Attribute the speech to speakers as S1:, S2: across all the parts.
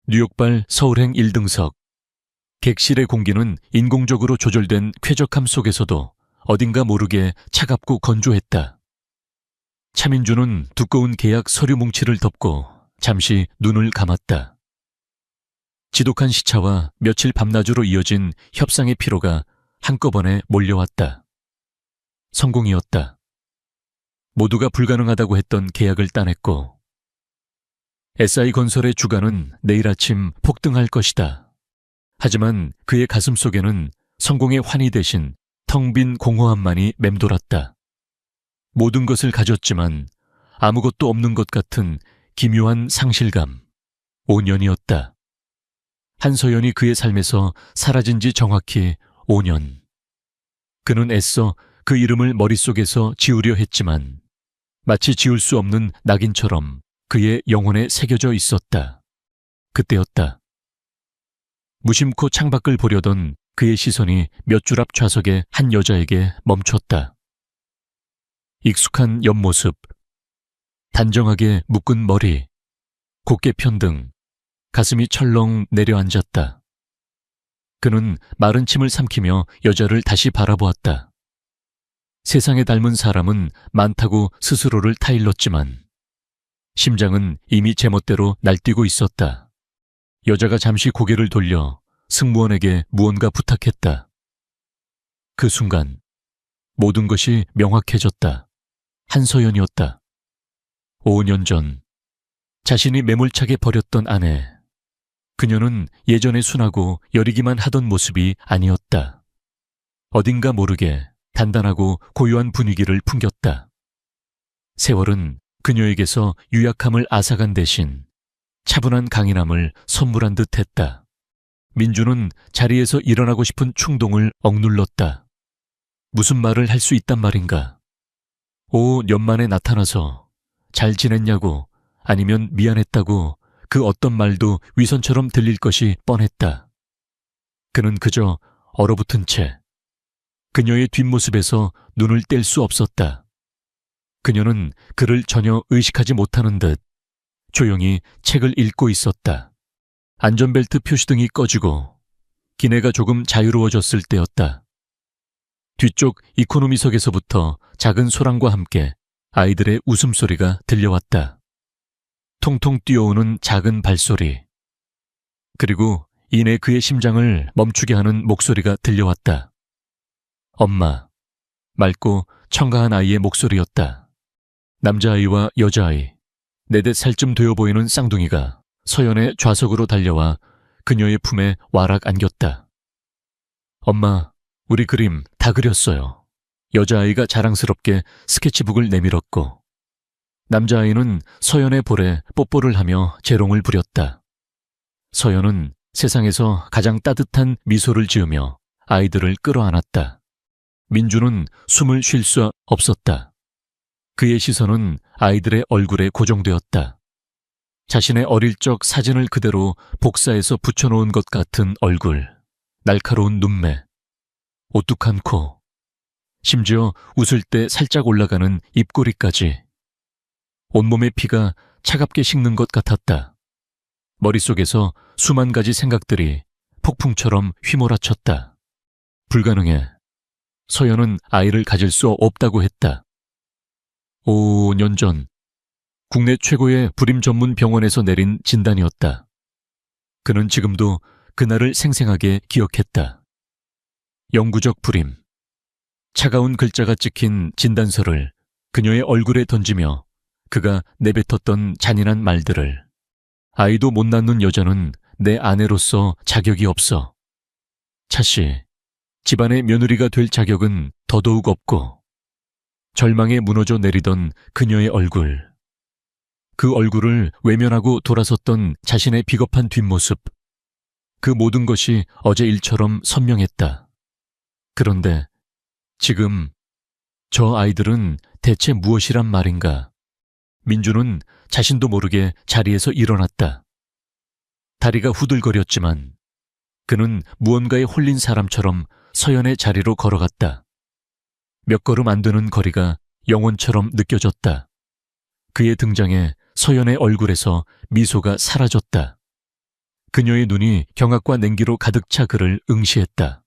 S1: 뉴욕발 서울행 1등석. 객실의 공기는 인공적으로 조절된 쾌적함 속에서도 어딘가 모르게 차갑고 건조했다. 차민주는 두꺼운 계약 서류 뭉치를 덮고 잠시 눈을 감았다. 지독한 시차와 며칠 밤낮으로 이어진 협상의 피로가 한꺼번에 몰려왔다. 성공이었다. 모두가 불가능하다고 했던 계약을 따냈고 SI건설의 주가는 내일 아침 폭등할 것이다. 하지만 그의 가슴 속에는 성공의 환희 대신 텅 빈 공허함만이 맴돌았다. 모든 것을 가졌지만 아무것도 없는 것 같은 기묘한 상실감. 5년이었다. 한서연이 그의 삶에서 사라진 지 정확히 5년. 그는 애써 그 이름을 머릿속에서 지우려 했지만 마치 지울 수 없는 낙인처럼 그의 영혼에 새겨져 있었다. 그때였다. 무심코 창밖을 보려던 그의 시선이 몇 줄 앞 좌석의 한 여자에게 멈췄다. 익숙한 옆모습, 단정하게 묶은 머리, 곧게 편 등, 가슴이 철렁 내려앉았다. 그는 마른 침을 삼키며 여자를 다시 바라보았다. 세상에 닮은 사람은 많다고 스스로를 타일렀지만 심장은 이미 제멋대로 날뛰고 있었다. 여자가 잠시 고개를 돌려 승무원에게 무언가 부탁했다. 그 순간 모든 것이 명확해졌다. 한서연이었다. 5년 전 자신이 매몰차게 버렸던 아내. 그녀는 예전에 순하고 여리기만 하던 모습이 아니었다. 어딘가 모르게 단단하고 고요한 분위기를 풍겼다. 세월은 그녀에게서 유약함을 앗아간 대신 차분한 강인함을 선물한 듯 했다. 민주는 자리에서 일어나고 싶은 충동을 억눌렀다. 무슨 말을 할 수 있단 말인가? 5년 만에 나타나서 잘 지냈냐고 아니면 미안했다고 그 어떤 말도 위선처럼 들릴 것이 뻔했다. 그는 그저 얼어붙은 채 그녀의 뒷모습에서 눈을 뗄 수 없었다. 그녀는 그를 전혀 의식하지 못하는 듯 조용히 책을 읽고 있었다. 안전벨트 표시등이 꺼지고 기내가 조금 자유로워졌을 때였다. 뒤쪽 이코노미석에서부터 작은 소랑과 함께 아이들의 웃음소리가 들려왔다. 통통 뛰어오는 작은 발소리. 그리고 이내 그의 심장을 멈추게 하는 목소리가 들려왔다. 엄마. 맑고 청가한 아이의 목소리였다. 남자아이와 여자아이, 4~5살쯤 되어 보이는 쌍둥이가 서연의 좌석으로 달려와 그녀의 품에 와락 안겼다. 엄마, 우리 그림 다 그렸어요. 여자아이가 자랑스럽게 스케치북을 내밀었고 남자아이는 서연의 볼에 뽀뽀를 하며 재롱을 부렸다. 서연은 세상에서 가장 따뜻한 미소를 지으며 아이들을 끌어안았다. 민주는 숨을 쉴 수 없었다. 그의 시선은 아이들의 얼굴에 고정되었다. 자신의 어릴 적 사진을 그대로 복사해서 붙여놓은 것 같은 얼굴, 날카로운 눈매, 오뚝한 코, 심지어 웃을 때 살짝 올라가는 입꼬리까지. 온몸의 피가 차갑게 식는 것 같았다. 머릿속에서 수만 가지 생각들이 폭풍처럼 휘몰아쳤다. 불가능해. 서연은 아이를 가질 수 없다고 했다. 5년 전 국내 최고의 불임 전문 병원에서 내린 진단이었다. 그는 지금도 그날을 생생하게 기억했다. 영구적 불임. 차가운 글자가 찍힌 진단서를 그녀의 얼굴에 던지며 그가 내뱉었던 잔인한 말들을. 아이도 못 낳는 여자는 내 아내로서 자격이 없어. 차씨, 집안의 며느리가 될 자격은 더더욱 없고. 절망에 무너져 내리던 그녀의 얼굴. 그 얼굴을 외면하고 돌아섰던 자신의 비겁한 뒷모습. 그 모든 것이 어제 일처럼 선명했다. 그런데 지금 저 아이들은 대체 무엇이란 말인가? 민주는 자신도 모르게 자리에서 일어났다. 다리가 후들거렸지만 그는 무언가에 홀린 사람처럼 서연의 자리로 걸어갔다. 몇 걸음 안 되는 거리가 영원처럼 느껴졌다. 그의 등장에 서연의 얼굴에서 미소가 사라졌다. 그녀의 눈이 경악과 냉기로 가득 차 그를 응시했다.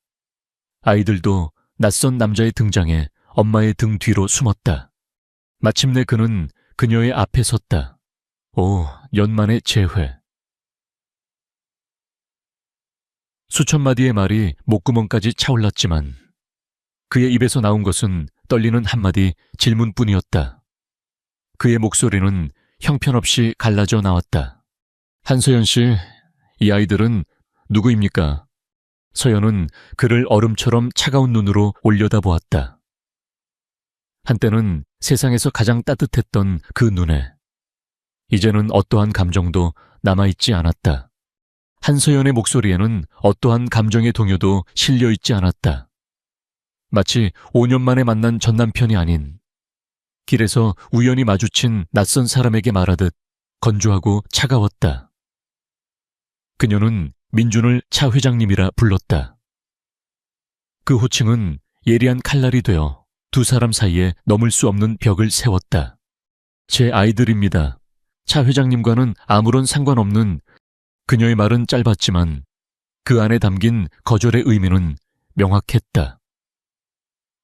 S1: 아이들도 낯선 남자의 등장에 엄마의 등 뒤로 숨었다. 마침내 그는 그녀의 앞에 섰다. 오, 연만의 재회. 수천 마디의 말이 목구멍까지 차올랐지만 그의 입에서 나온 것은 떨리는 한마디 질문뿐이었다. 그의 목소리는 형편없이 갈라져 나왔다. 한서연 씨, 이 아이들은 누구입니까? 서연은 그를 얼음처럼 차가운 눈으로 올려다보았다. 한때는 세상에서 가장 따뜻했던 그 눈에 이제는 어떠한 감정도 남아있지 않았다. 한서연의 목소리에는 어떠한 감정의 동요도 실려있지 않았다. 마치 5년 만에 만난 전남편이 아닌 길에서 우연히 마주친 낯선 사람에게 말하듯 건조하고 차가웠다. 그녀는 민준을 차 회장님이라 불렀다. 그 호칭은 예리한 칼날이 되어 두 사람 사이에 넘을 수 없는 벽을 세웠다. 제 아이들입니다. 차 회장님과는 아무런 상관없는 그녀의 말은 짧았지만 그 안에 담긴 거절의 의미는 명확했다.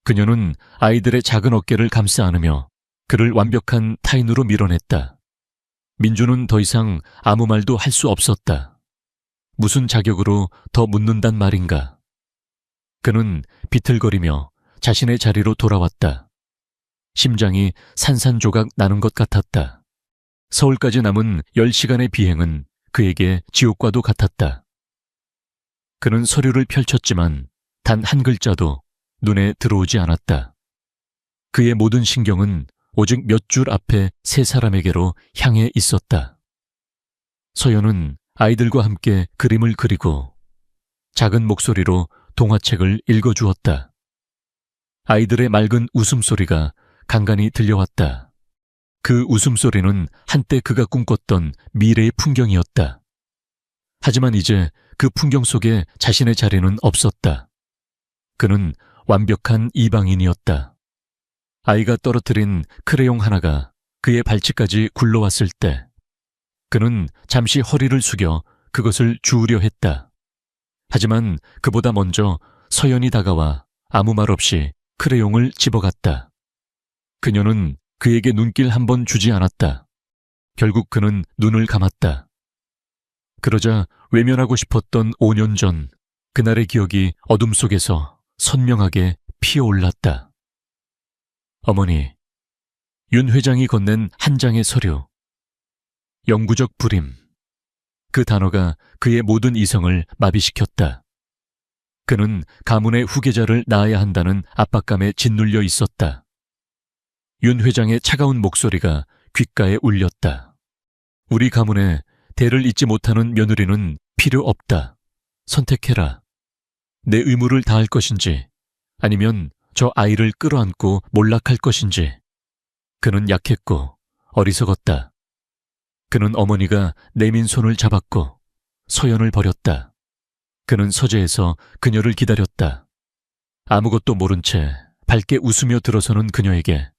S1: 그녀는 아이들의 작은 어깨를 감싸 안으며 그를 완벽한 타인으로 밀어냈다. 민주는 더 이상 아무 말도 할 수 없었다. 무슨 자격으로 더 묻는단 말인가. 그는 비틀거리며 자신의 자리로 돌아왔다. 심장이 산산조각 나는 것 같았다. 서울까지 남은 10시간의 비행은 그에게 지옥과도 같았다. 그는 서류를 펼쳤지만 단 한 글자도 눈에 들어오지 않았다. 그의 모든 신경은 오직 몇 줄 앞에 세 사람에게로 향해 있었다. 서연은 아이들과 함께 그림을 그리고 작은 목소리로 동화책을 읽어주었다. 아이들의 맑은 웃음소리가 간간히 들려왔다. 그 웃음소리는 한때 그가 꿈꿨던 미래의 풍경이었다. 하지만 이제 그 풍경 속에 자신의 자리는 없었다. 그는 완벽한 이방인이었다. 아이가 떨어뜨린 크레용 하나가 그의 발치까지 굴러왔을 때 그는 잠시 허리를 숙여 그것을 주우려 했다. 하지만 그보다 먼저 서연이 다가와 아무 말 없이 크레용을 집어갔다. 그녀는 그에게 눈길 한 번 주지 않았다. 결국 그는 눈을 감았다. 그러자 외면하고 싶었던 5년 전 그날의 기억이 어둠 속에서 선명하게 피어올랐다. 어머니, 윤 회장이 건넨 한 장의 서류. 영구적 불임. 그 단어가 그의 모든 이성을 마비시켰다. 그는 가문의 후계자를 낳아야 한다는 압박감에 짓눌려 있었다. 윤 회장의 차가운 목소리가 귓가에 울렸다. 우리 가문에 대를 잇지 못하는 며느리는 필요 없다. 선택해라. 내 의무를 다할 것인지 아니면 저 아이를 끌어안고 몰락할 것인지. 그는 약했고 어리석었다. 그는 어머니가 내민 손을 잡았고 서연을 버렸다. 그는 서재에서 그녀를 기다렸다. 아무것도 모른 채 밝게 웃으며 들어서는 그녀에게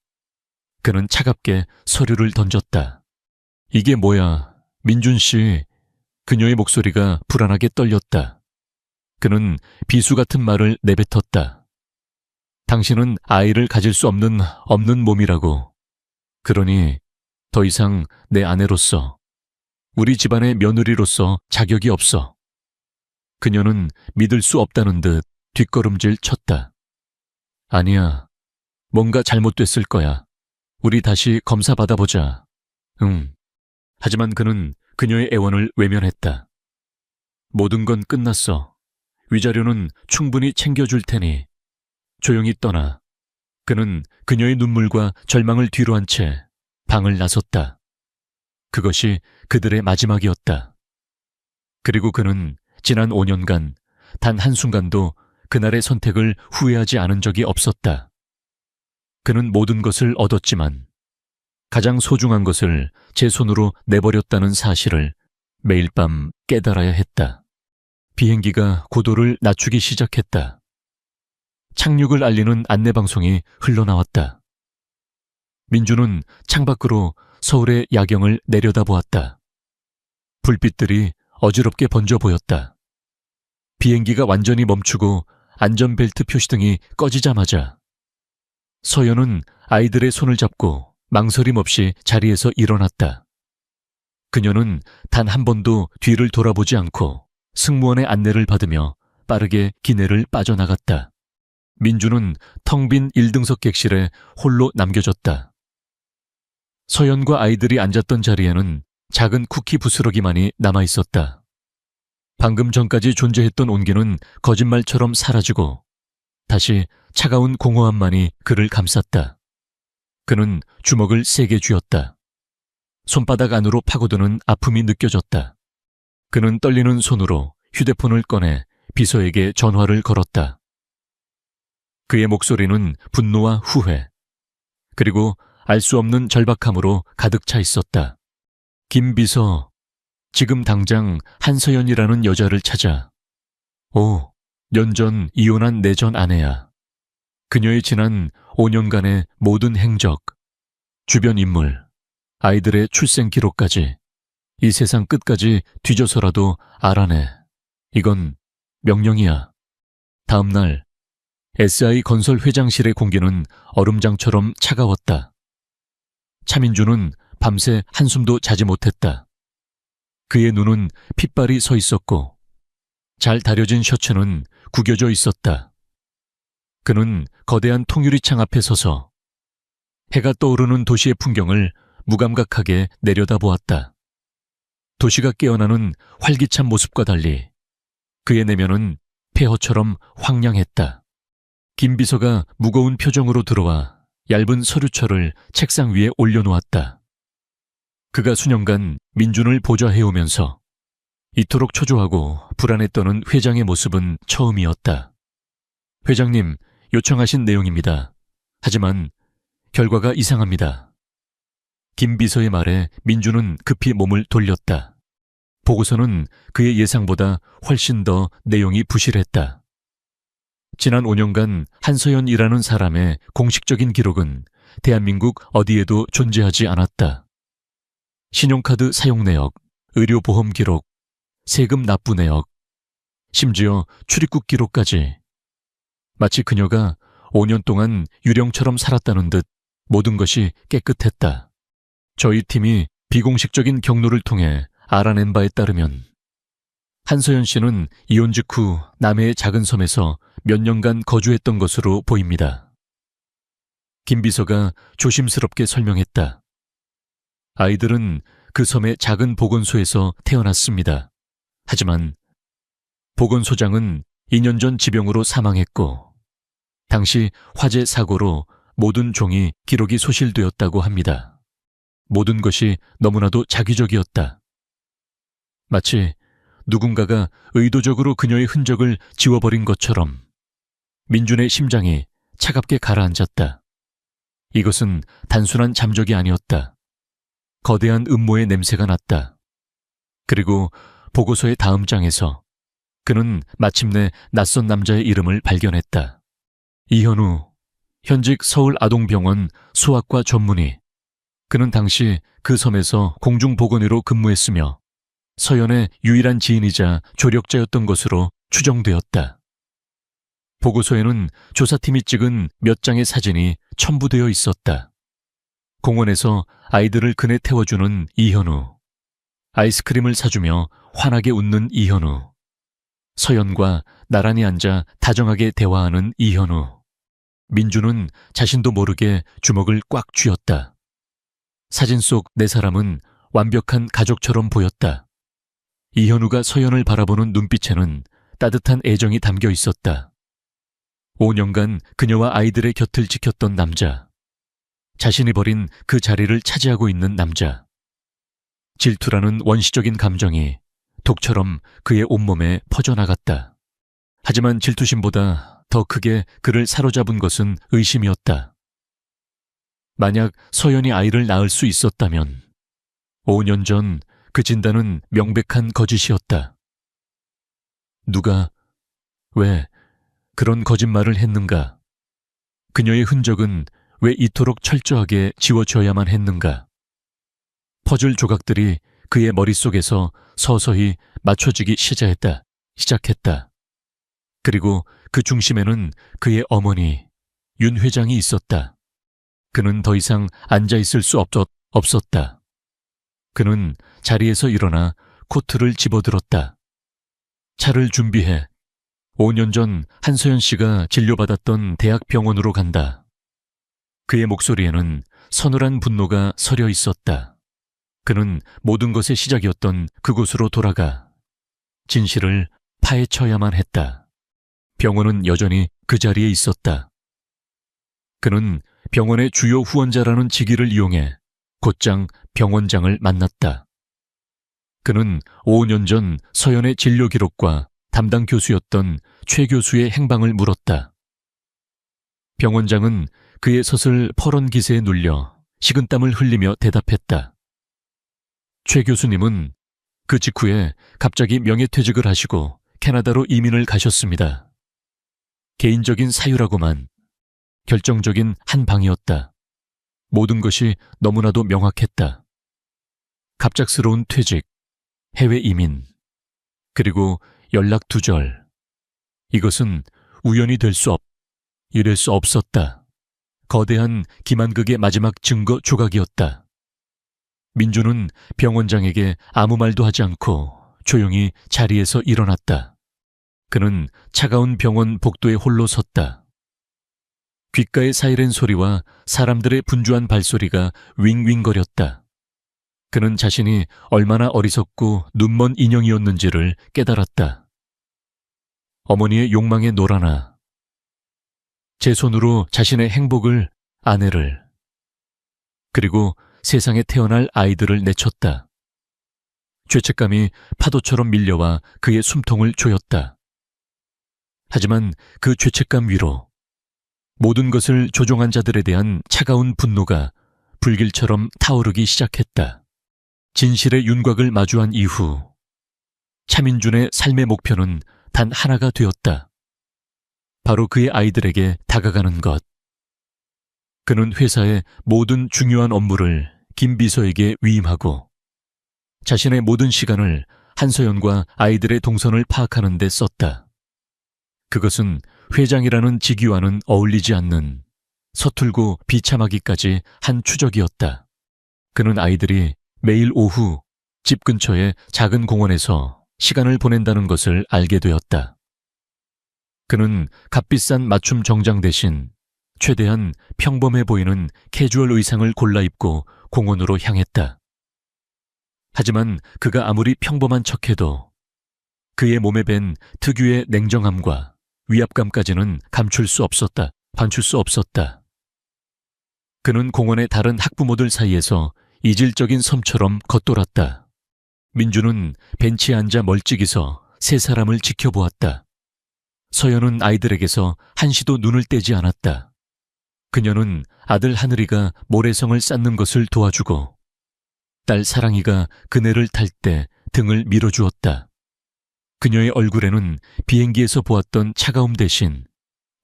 S1: 그는 차갑게 서류를 던졌다. 이게 뭐야, 민준 씨. 그녀의 목소리가 불안하게 떨렸다. 그는 비수 같은 말을 내뱉었다. 당신은 아이를 가질 수 없는 몸이라고. 그러니 더 이상 내 아내로서, 우리 집안의 며느리로서 자격이 없어. 그녀는 믿을 수 없다는 듯 뒷걸음질 쳤다. 아니야, 뭔가 잘못됐을 거야. 우리 다시 검사 받아보자. 응. 하지만 그는 그녀의 애원을 외면했다. 모든 건 끝났어. 위자료는 충분히 챙겨줄 테니 조용히 떠나. 그는 그녀의 눈물과 절망을 뒤로한 채 방을 나섰다. 그것이 그들의 마지막이었다. 그리고 그는 지난 5년간 단 한순간도 그날의 선택을 후회하지 않은 적이 없었다. 그는 모든 것을 얻었지만 가장 소중한 것을 제 손으로 내버렸다는 사실을 매일 밤 깨달아야 했다. 비행기가 고도를 낮추기 시작했다. 착륙을 알리는 안내방송이 흘러나왔다. 민주는 창밖으로 서울의 야경을 내려다보았다. 불빛들이 어지럽게 번져 보였다. 비행기가 완전히 멈추고 안전벨트 표시등이 꺼지자마자 서연은 아이들의 손을 잡고 망설임 없이 자리에서 일어났다. 그녀는 단 한 번도 뒤를 돌아보지 않고 승무원의 안내를 받으며 빠르게 기내를 빠져나갔다. 민주는 텅 빈 1등석 객실에 홀로 남겨졌다. 서연과 아이들이 앉았던 자리에는 작은 쿠키 부스러기만이 남아있었다. 방금 전까지 존재했던 온기는 거짓말처럼 사라지고 다시 차가운 공허함만이 그를 감쌌다. 그는 주먹을 세게 쥐었다. 손바닥 안으로 파고드는 아픔이 느껴졌다. 그는 떨리는 손으로 휴대폰을 꺼내 비서에게 전화를 걸었다. 그의 목소리는 분노와 후회, 그리고 알 수 없는 절박함으로 가득 차 있었다. 김 비서, 지금 당장 한서연이라는 여자를 찾아. 5년 전 이혼한 내 전 아내야. 그녀의 지난 5년간의 모든 행적, 주변 인물, 아이들의 출생 기록까지 이 세상 끝까지 뒤져서라도 알아내. 이건 명령이야. 다음 날 SI 건설 회장실의 공기는 얼음장처럼 차가웠다. 차민주는 밤새 한숨도 자지 못했다. 그의 눈은 핏발이 서 있었고 잘 다려진 셔츠는 구겨져 있었다. 그는 거대한 통유리창 앞에 서서 해가 떠오르는 도시의 풍경을 무감각하게 내려다보았다. 도시가 깨어나는 활기찬 모습과 달리 그의 내면은 폐허처럼 황량했다. 김 비서가 무거운 표정으로 들어와 얇은 서류철을 책상 위에 올려놓았다. 그가 수년간 민준을 보좌해오면서 이토록 초조하고 불안에 떠는 회장의 모습은 처음이었다. 회장님, 요청하신 내용입니다. 하지만 결과가 이상합니다. 김 비서의 말에 민준은 급히 몸을 돌렸다. 보고서는 그의 예상보다 훨씬 더 내용이 부실했다. 지난 5년간 한서연이라는 사람의 공식적인 기록은 대한민국 어디에도 존재하지 않았다. 신용카드 사용 내역, 의료보험 기록, 세금 납부 내역, 심지어 출입국 기록까지. 마치 그녀가 5년 동안 유령처럼 살았다는 듯 모든 것이 깨끗했다. 저희 팀이 비공식적인 경로를 통해 알아낸 바에 따르면 한서연 씨는 이혼 직후 남해의 작은 섬에서 몇 년간 거주했던 것으로 보입니다. 김 비서가 조심스럽게 설명했다. 아이들은 그 섬의 작은 보건소에서 태어났습니다. 하지만 보건소장은 2년 전 지병으로 사망했고 당시 화재 사고로 모든 종이 기록이 소실되었다고 합니다. 모든 것이 너무나도 자기적이었다. 마치 누군가가 의도적으로 그녀의 흔적을 지워버린 것처럼 민준의 심장이 차갑게 가라앉았다. 이것은 단순한 잠적이 아니었다. 거대한 음모의 냄새가 났다. 그리고 보고서의 다음 장에서 그는 마침내 낯선 남자의 이름을 발견했다. 이현우, 현직 서울아동병원 소아과 전문의. 그는 당시 그 섬에서 공중보건의로 근무했으며 서연의 유일한 지인이자 조력자였던 것으로 추정되었다. 보고서에는 조사팀이 찍은 몇 장의 사진이 첨부되어 있었다. 공원에서 아이들을 그네 태워주는 이현우, 아이스크림을 사주며 환하게 웃는 이현우, 서연과 나란히 앉아 다정하게 대화하는 이현우. 민주는 자신도 모르게 주먹을 꽉 쥐었다. 사진 속 네 사람은 완벽한 가족처럼 보였다. 이현우가 서연을 바라보는 눈빛에는 따뜻한 애정이 담겨 있었다. 5년간 그녀와 아이들의 곁을 지켰던 남자. 자신이 버린 그 자리를 차지하고 있는 남자. 질투라는 원시적인 감정이 독처럼 그의 온몸에 퍼져나갔다. 하지만 질투심보다 더 크게 그를 사로잡은 것은 의심이었다. 만약 서연이 아이를 낳을 수 있었다면 5년 전 그 진단은 명백한 거짓이었다. 누가, 왜 그런 거짓말을 했는가? 그녀의 흔적은 왜 이토록 철저하게 지워져야만 했는가? 퍼즐 조각들이 그의 머릿속에서 서서히 맞춰지기 시작했다. 그리고 그 중심에는 그의 어머니, 윤 회장이 있었다. 그는 더 이상 앉아있을 수 없었다. 그는 자리에서 일어나 코트를 집어들었다. 차를 준비해. 5년 전 한서연 씨가 진료받았던 대학병원으로 간다. 그의 목소리에는 서늘한 분노가 서려 있었다. 그는 모든 것의 시작이었던 그곳으로 돌아가 진실을 파헤쳐야만 했다. 병원은 여전히 그 자리에 있었다. 그는 병원의 주요 후원자라는 직위를 이용해 곧장 병원장을 만났다. 그는 5년 전 서연의 진료 기록과 담당 교수였던 최 교수의 행방을 물었다. 병원장은 그의 서슬 퍼런 기세에 눌려 식은땀을 흘리며 대답했다. 최 교수님은 그 직후에 갑자기 명예퇴직을 하시고 캐나다로 이민을 가셨습니다. 개인적인 사유라고만. 결정적인 한 방이었다. 모든 것이 너무나도 명확했다. 갑작스러운 퇴직, 해외 이민, 그리고 연락 두절. 이것은 우연이 이럴 수 없었다. 거대한 기만극의 마지막 증거 조각이었다. 민주는 병원장에게 아무 말도 하지 않고 조용히 자리에서 일어났다. 그는 차가운 병원 복도에 홀로 섰다. 귓가의 사이렌 소리와 사람들의 분주한 발소리가 윙윙거렸다. 그는 자신이 얼마나 어리석고 눈먼 인형이었는지를 깨달았다. 어머니의 욕망에 놀아나 제 손으로 자신의 행복을, 아내를, 그리고 세상에 태어날 아이들을 내쳤다. 죄책감이 파도처럼 밀려와 그의 숨통을 조였다. 하지만 그 죄책감 위로 모든 것을 조종한 자들에 대한 차가운 분노가 불길처럼 타오르기 시작했다. 진실의 윤곽을 마주한 이후 차민준의 삶의 목표는 단 하나가 되었다. 바로 그의 아이들에게 다가가는 것. 그는 회사의 모든 중요한 업무를 김 비서에게 위임하고 자신의 모든 시간을 한서연과 아이들의 동선을 파악하는 데 썼다. 그것은 회장이라는 직위와는 어울리지 않는 서툴고 비참하기까지 한 추적이었다. 그는 아이들이 매일 오후 집 근처의 작은 공원에서 시간을 보낸다는 것을 알게 되었다. 그는 값비싼 맞춤 정장 대신 최대한 평범해 보이는 캐주얼 의상을 골라 입고 공원으로 향했다. 하지만 그가 아무리 평범한 척해도 그의 몸에 밴 특유의 냉정함과 위압감까지는 감출 수 없었다. 그는 공원의 다른 학부모들 사이에서 이질적인 섬처럼 겉돌았다. 민주는 벤치에 앉아 멀찍이 서 세 사람을 지켜보았다. 서연은 아이들에게서 한시도 눈을 떼지 않았다. 그녀는 아들 하늘이가 모래성을 쌓는 것을 도와주고 딸 사랑이가 그네를 탈 때 등을 밀어주었다. 그녀의 얼굴에는 비행기에서 보았던 차가움 대신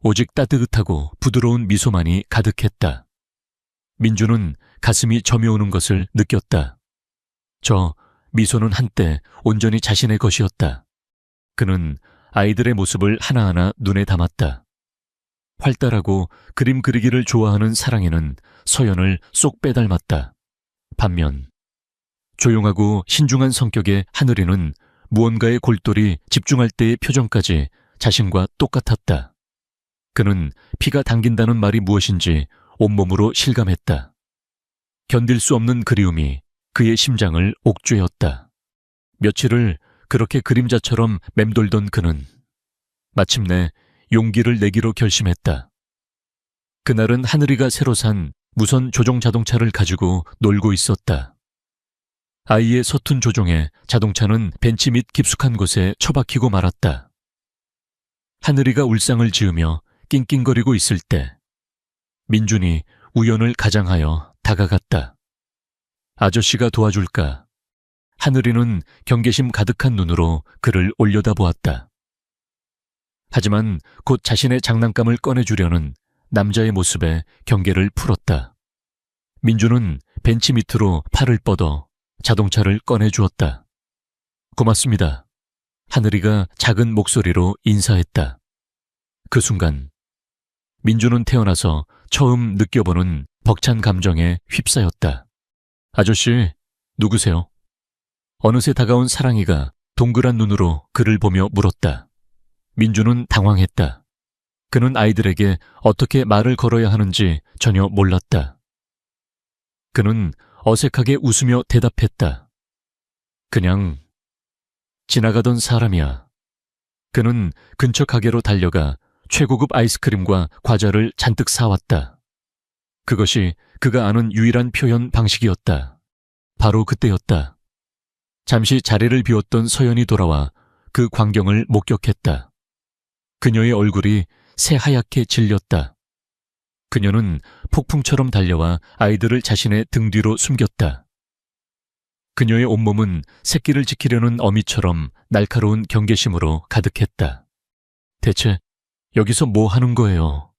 S1: 오직 따뜻하고 부드러운 미소만이 가득했다. 민주는 가슴이 저며오는 것을 느꼈다. 저 미소는 한때 온전히 자신의 것이었다. 그는 아이들의 모습을 하나하나 눈에 담았다. 활달하고 그림 그리기를 좋아하는 사랑이는 서연을 쏙 빼닮았다. 반면 조용하고 신중한 성격의 하늘이는 무언가의 골똘히 집중할 때의 표정까지 자신과 똑같았다. 그는 피가 당긴다는 말이 무엇인지 온몸으로 실감했다. 견딜 수 없는 그리움이 그의 심장을 옥죄었다. 며칠을 그렇게 그림자처럼 맴돌던 그는 마침내 용기를 내기로 결심했다. 그날은 하늘이가 새로 산 무선 조종 자동차를 가지고 놀고 있었다. 아이의 서툰 조종에 자동차는 벤치 밑 깊숙한 곳에 처박히고 말았다. 하늘이가 울상을 지으며 낑낑거리고 있을 때 민준이 우연을 가장하여 다가갔다. 아저씨가 도와줄까? 하늘이는 경계심 가득한 눈으로 그를 올려다보았다. 하지만 곧 자신의 장난감을 꺼내주려는 남자의 모습에 경계를 풀었다. 민주는 벤치 밑으로 팔을 뻗어 자동차를 꺼내주었다. 고맙습니다. 하늘이가 작은 목소리로 인사했다. 그 순간 민주는 태어나서 처음 느껴보는 벅찬 감정에 휩싸였다. 아저씨, 누구세요? 어느새 다가온 사랑이가 동그란 눈으로 그를 보며 물었다. 민주는 당황했다. 그는 아이들에게 어떻게 말을 걸어야 하는지 전혀 몰랐다. 그는 어색하게 웃으며 대답했다. 그냥 지나가던 사람이야. 그는 근처 가게로 달려가 최고급 아이스크림과 과자를 잔뜩 사왔다. 그것이 그가 아는 유일한 표현 방식이었다. 바로 그때였다. 잠시 자리를 비웠던 서연이 돌아와 그 광경을 목격했다. 그녀의 얼굴이 새하얗게 질렸다. 그녀는 폭풍처럼 달려와 아이들을 자신의 등 뒤로 숨겼다. 그녀의 온몸은 새끼를 지키려는 어미처럼 날카로운 경계심으로 가득했다. 대체 여기서 뭐 하는 거예요?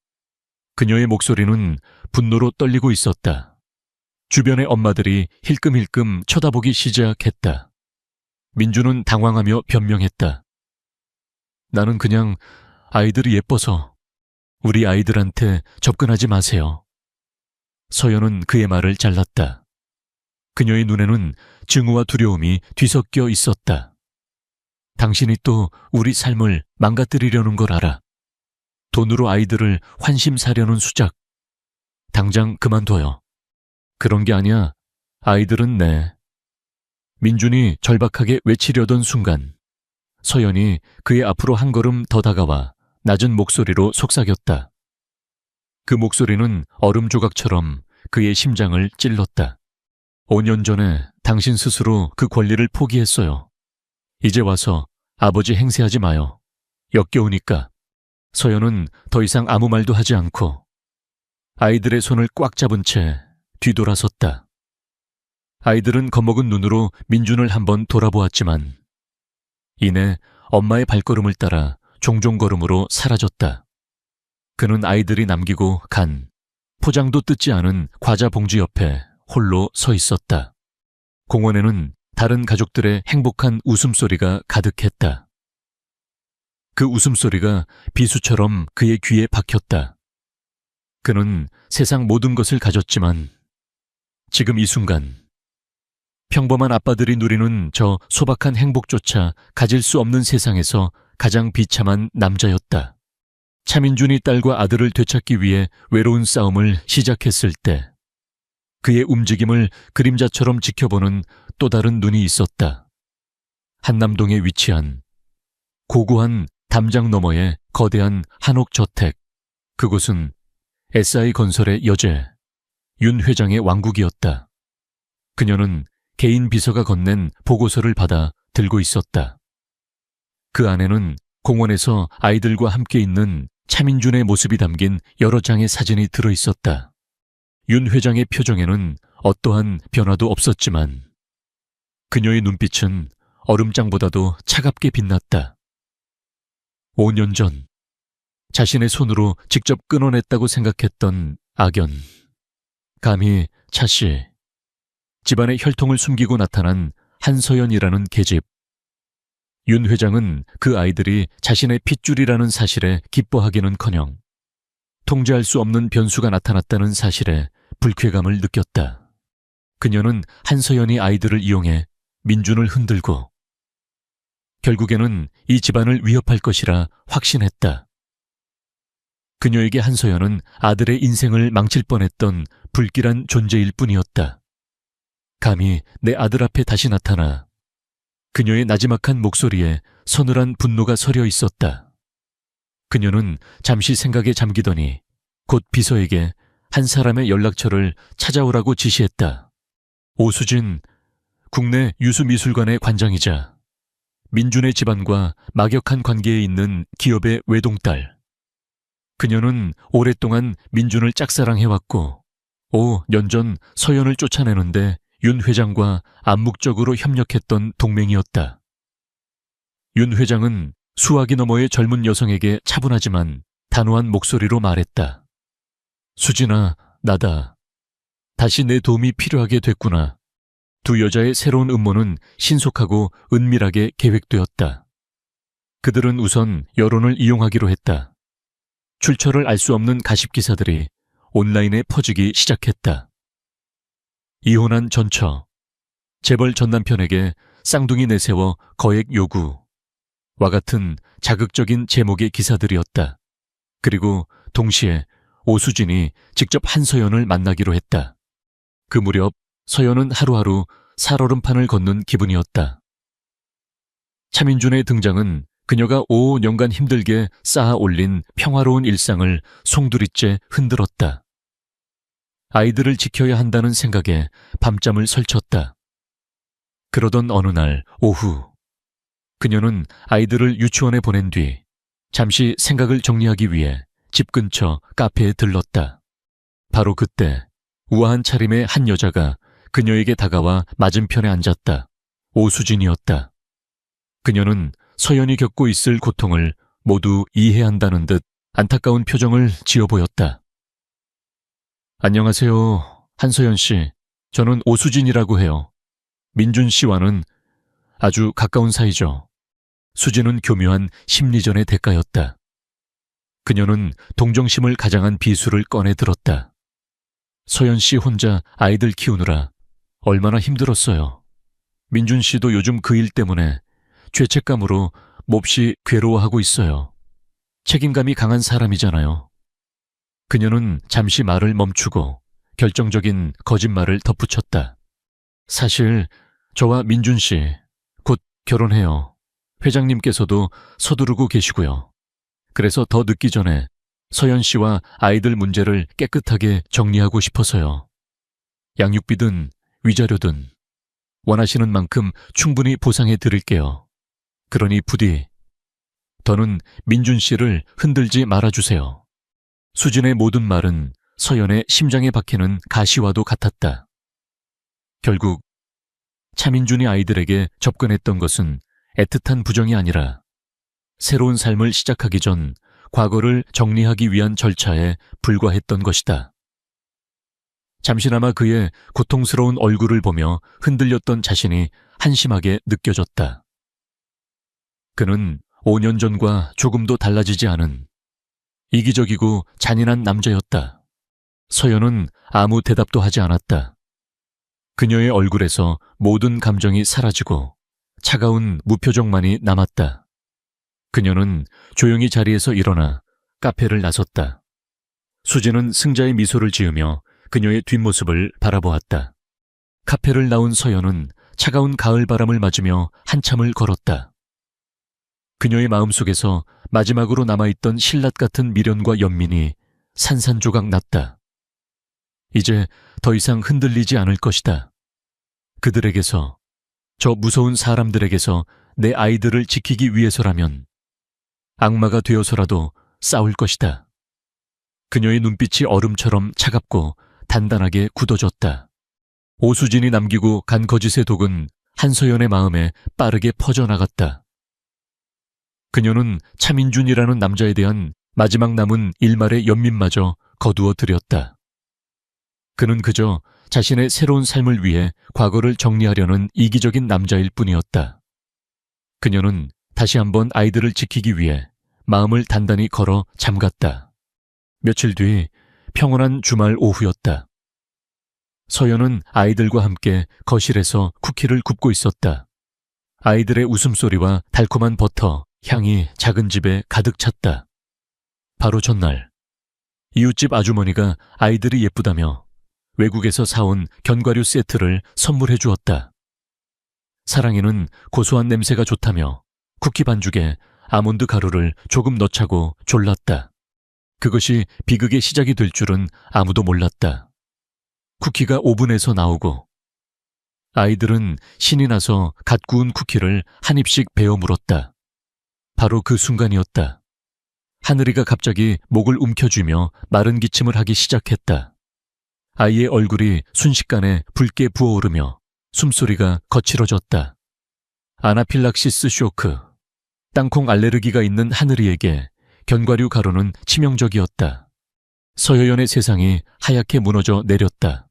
S1: 그녀의 목소리는 분노로 떨리고 있었다. 주변의 엄마들이 힐끔힐끔 쳐다보기 시작했다. 민주는 당황하며 변명했다. 나는 그냥 아이들이 예뻐서 우리 아이들한테 접근하지 마세요. 서연은 그의 말을 잘랐다. 그녀의 눈에는 증오와 두려움이 뒤섞여 있었다. 당신이 또 우리 삶을 망가뜨리려는 걸 알아. 돈으로 아이들을 환심 사려는 수작. 당장 그만둬요. 그런 게 아니야. 아이들은 내. 민준이 절박하게 외치려던 순간 서연이 그의 앞으로 한 걸음 더 다가와 낮은 목소리로 속삭였다. 그 목소리는 얼음 조각처럼 그의 심장을 찔렀다. 5년 전에 당신 스스로 그 권리를 포기했어요. 이제 와서 아버지 행세하지 마요. 역겨우니까. 서연은 더 이상 아무 말도 하지 않고 아이들의 손을 꽉 잡은 채 뒤돌아섰다. 아이들은 겁먹은 눈으로 민준을 한번 돌아보았지만 이내 엄마의 발걸음을 따라 종종걸음으로 사라졌다. 그는 아이들이 남기고 간 포장도 뜯지 않은 과자 봉지 옆에 홀로 서 있었다. 공원에는 다른 가족들의 행복한 웃음소리가 가득했다. 그 웃음소리가 비수처럼 그의 귀에 박혔다. 그는 세상 모든 것을 가졌지만 지금 이 순간 평범한 아빠들이 누리는 저 소박한 행복조차 가질 수 없는 세상에서 가장 비참한 남자였다. 차민준이 딸과 아들을 되찾기 위해 외로운 싸움을 시작했을 때 그의 움직임을 그림자처럼 지켜보는 또 다른 눈이 있었다. 한남동에 위치한 고고한 담장 너머의 거대한 한옥저택. 그곳은 SI건설의 여제 윤 회장의 왕국이었다. 그녀는 개인 비서가 건넨 보고서를 받아 들고 있었다. 그 안에는 공원에서 아이들과 함께 있는 차민준의 모습이 담긴 여러 장의 사진이 들어있었다. 윤 회장의 표정에는 어떠한 변화도 없었지만 그녀의 눈빛은 얼음장보다도 차갑게 빛났다. 5년 전 자신의 손으로 직접 끊어냈다고 생각했던 악연. 감히 차씨, 집안의 혈통을 숨기고 나타난 한서연이라는 계집. 윤 회장은 그 아이들이 자신의 핏줄이라는 사실에 기뻐하기는커녕 통제할 수 없는 변수가 나타났다는 사실에 불쾌감을 느꼈다. 그녀는 한서연이 아이들을 이용해 민준을 흔들고 결국에는 이 집안을 위협할 것이라 확신했다. 그녀에게 한서연은 아들의 인생을 망칠 뻔했던 불길한 존재일 뿐이었다. 감히 내 아들 앞에 다시 나타나. 그녀의 나지막한 목소리에 서늘한 분노가 서려 있었다. 그녀는 잠시 생각에 잠기더니 곧 비서에게 한 사람의 연락처를 찾아오라고 지시했다. 오수진, 국내 유수미술관의 관장이자 민준의 집안과 막역한 관계에 있는 기업의 외동딸. 그녀는 오랫동안 민준을 짝사랑해왔고 5년 전 서연을 쫓아내는데 윤 회장과 암묵적으로 협력했던 동맹이었다. 윤 회장은 수화기 너머의 젊은 여성에게 차분하지만 단호한 목소리로 말했다. 수진아, 나다. 다시 내 도움이 필요하게 됐구나. 두 여자의 새로운 음모는 신속하고 은밀하게 계획되었다. 그들은 우선 여론을 이용하기로 했다. 출처를 알 수 없는 가십 기사들이 온라인에 퍼지기 시작했다. 이혼한 전처, 재벌 전남편에게 쌍둥이 내세워 거액 요구와 같은 자극적인 제목의 기사들이었다. 그리고 동시에 오수진이 직접 한서연을 만나기로 했다. 그 무렵 서연은 하루하루 살얼음판을 걷는 기분이었다. 차민준의 등장은 그녀가 5년간 힘들게 쌓아 올린 평화로운 일상을 송두리째 흔들었다. 아이들을 지켜야 한다는 생각에 밤잠을 설쳤다. 그러던 어느 날 오후, 그녀는 아이들을 유치원에 보낸 뒤 잠시 생각을 정리하기 위해 집 근처 카페에 들렀다. 바로 그때 우아한 차림의 한 여자가 그녀에게 다가와 맞은편에 앉았다. 오수진이었다. 그녀는 서연이 겪고 있을 고통을 모두 이해한다는 듯 안타까운 표정을 지어 보였다. 안녕하세요, 한서연 씨. 저는 오수진이라고 해요. 민준 씨와는 아주 가까운 사이죠. 수진은 교묘한 심리전의 대가였다. 그녀는 동정심을 가장한 비수를 꺼내 들었다. 서연 씨 혼자 아이들 키우느라 얼마나 힘들었어요. 민준 씨도 요즘 그 일 때문에 죄책감으로 몹시 괴로워하고 있어요. 책임감이 강한 사람이잖아요. 그녀는 잠시 말을 멈추고 결정적인 거짓말을 덧붙였다. 사실 저와 민준 씨 곧 결혼해요. 회장님께서도 서두르고 계시고요. 그래서 더 늦기 전에 서연 씨와 아이들 문제를 깨끗하게 정리하고 싶어서요. 양육비든 위자료든 원하시는 만큼 충분히 보상해 드릴게요. 그러니 부디 더는 민준 씨를 흔들지 말아주세요. 수진의 모든 말은 서연의 심장에 박히는 가시와도 같았다. 결국 차민준이 아이들에게 접근했던 것은 애틋한 부정이 아니라 새로운 삶을 시작하기 전 과거를 정리하기 위한 절차에 불과했던 것이다. 잠시나마 그의 고통스러운 얼굴을 보며 흔들렸던 자신이 한심하게 느껴졌다. 그는 5년 전과 조금도 달라지지 않은 이기적이고 잔인한 남자였다. 서연은 아무 대답도 하지 않았다. 그녀의 얼굴에서 모든 감정이 사라지고 차가운 무표정만이 남았다. 그녀는 조용히 자리에서 일어나 카페를 나섰다. 수진은 승자의 미소를 지으며 그녀의 뒷모습을 바라보았다. 카페를 나온 서연은 차가운 가을바람을 맞으며 한참을 걸었다. 그녀의 마음속에서 마지막으로 남아있던 신랏 같은 미련과 연민이 산산조각 났다. 이제 더 이상 흔들리지 않을 것이다. 그들에게서, 저 무서운 사람들에게서 내 아이들을 지키기 위해서라면 악마가 되어서라도 싸울 것이다. 그녀의 눈빛이 얼음처럼 차갑고 단단하게 굳어졌다. 오수진이 남기고 간 거짓의 독은 한서연의 마음에 빠르게 퍼져나갔다. 그녀는 차민준이라는 남자에 대한 마지막 남은 일말의 연민마저 거두어 들였다. 그는 그저 자신의 새로운 삶을 위해 과거를 정리하려는 이기적인 남자일 뿐이었다. 그녀는 다시 한번 아이들을 지키기 위해 마음을 단단히 걸어 잠갔다. 며칠 뒤 평온한 주말 오후였다. 서연은 아이들과 함께 거실에서 쿠키를 굽고 있었다. 아이들의 웃음소리와 달콤한 버터, 향이 작은 집에 가득 찼다. 바로 전날, 이웃집 아주머니가 아이들이 예쁘다며 외국에서 사온 견과류 세트를 선물해 주었다. 사랑이는 고소한 냄새가 좋다며 쿠키 반죽에 아몬드 가루를 조금 넣자고 졸랐다. 그것이 비극의 시작이 될 줄은 아무도 몰랐다. 쿠키가 오븐에서 나오고 아이들은 신이 나서 갓 구운 쿠키를 한 입씩 베어 물었다. 바로 그 순간이었다. 하늘이가 갑자기 목을 움켜쥐며 마른 기침을 하기 시작했다. 아이의 얼굴이 순식간에 붉게 부어오르며 숨소리가 거칠어졌다. 아나필락시스 쇼크. 땅콩 알레르기가 있는 하늘이에게 견과류 가루는 치명적이었다. 서여연의 세상이 하얗게 무너져 내렸다.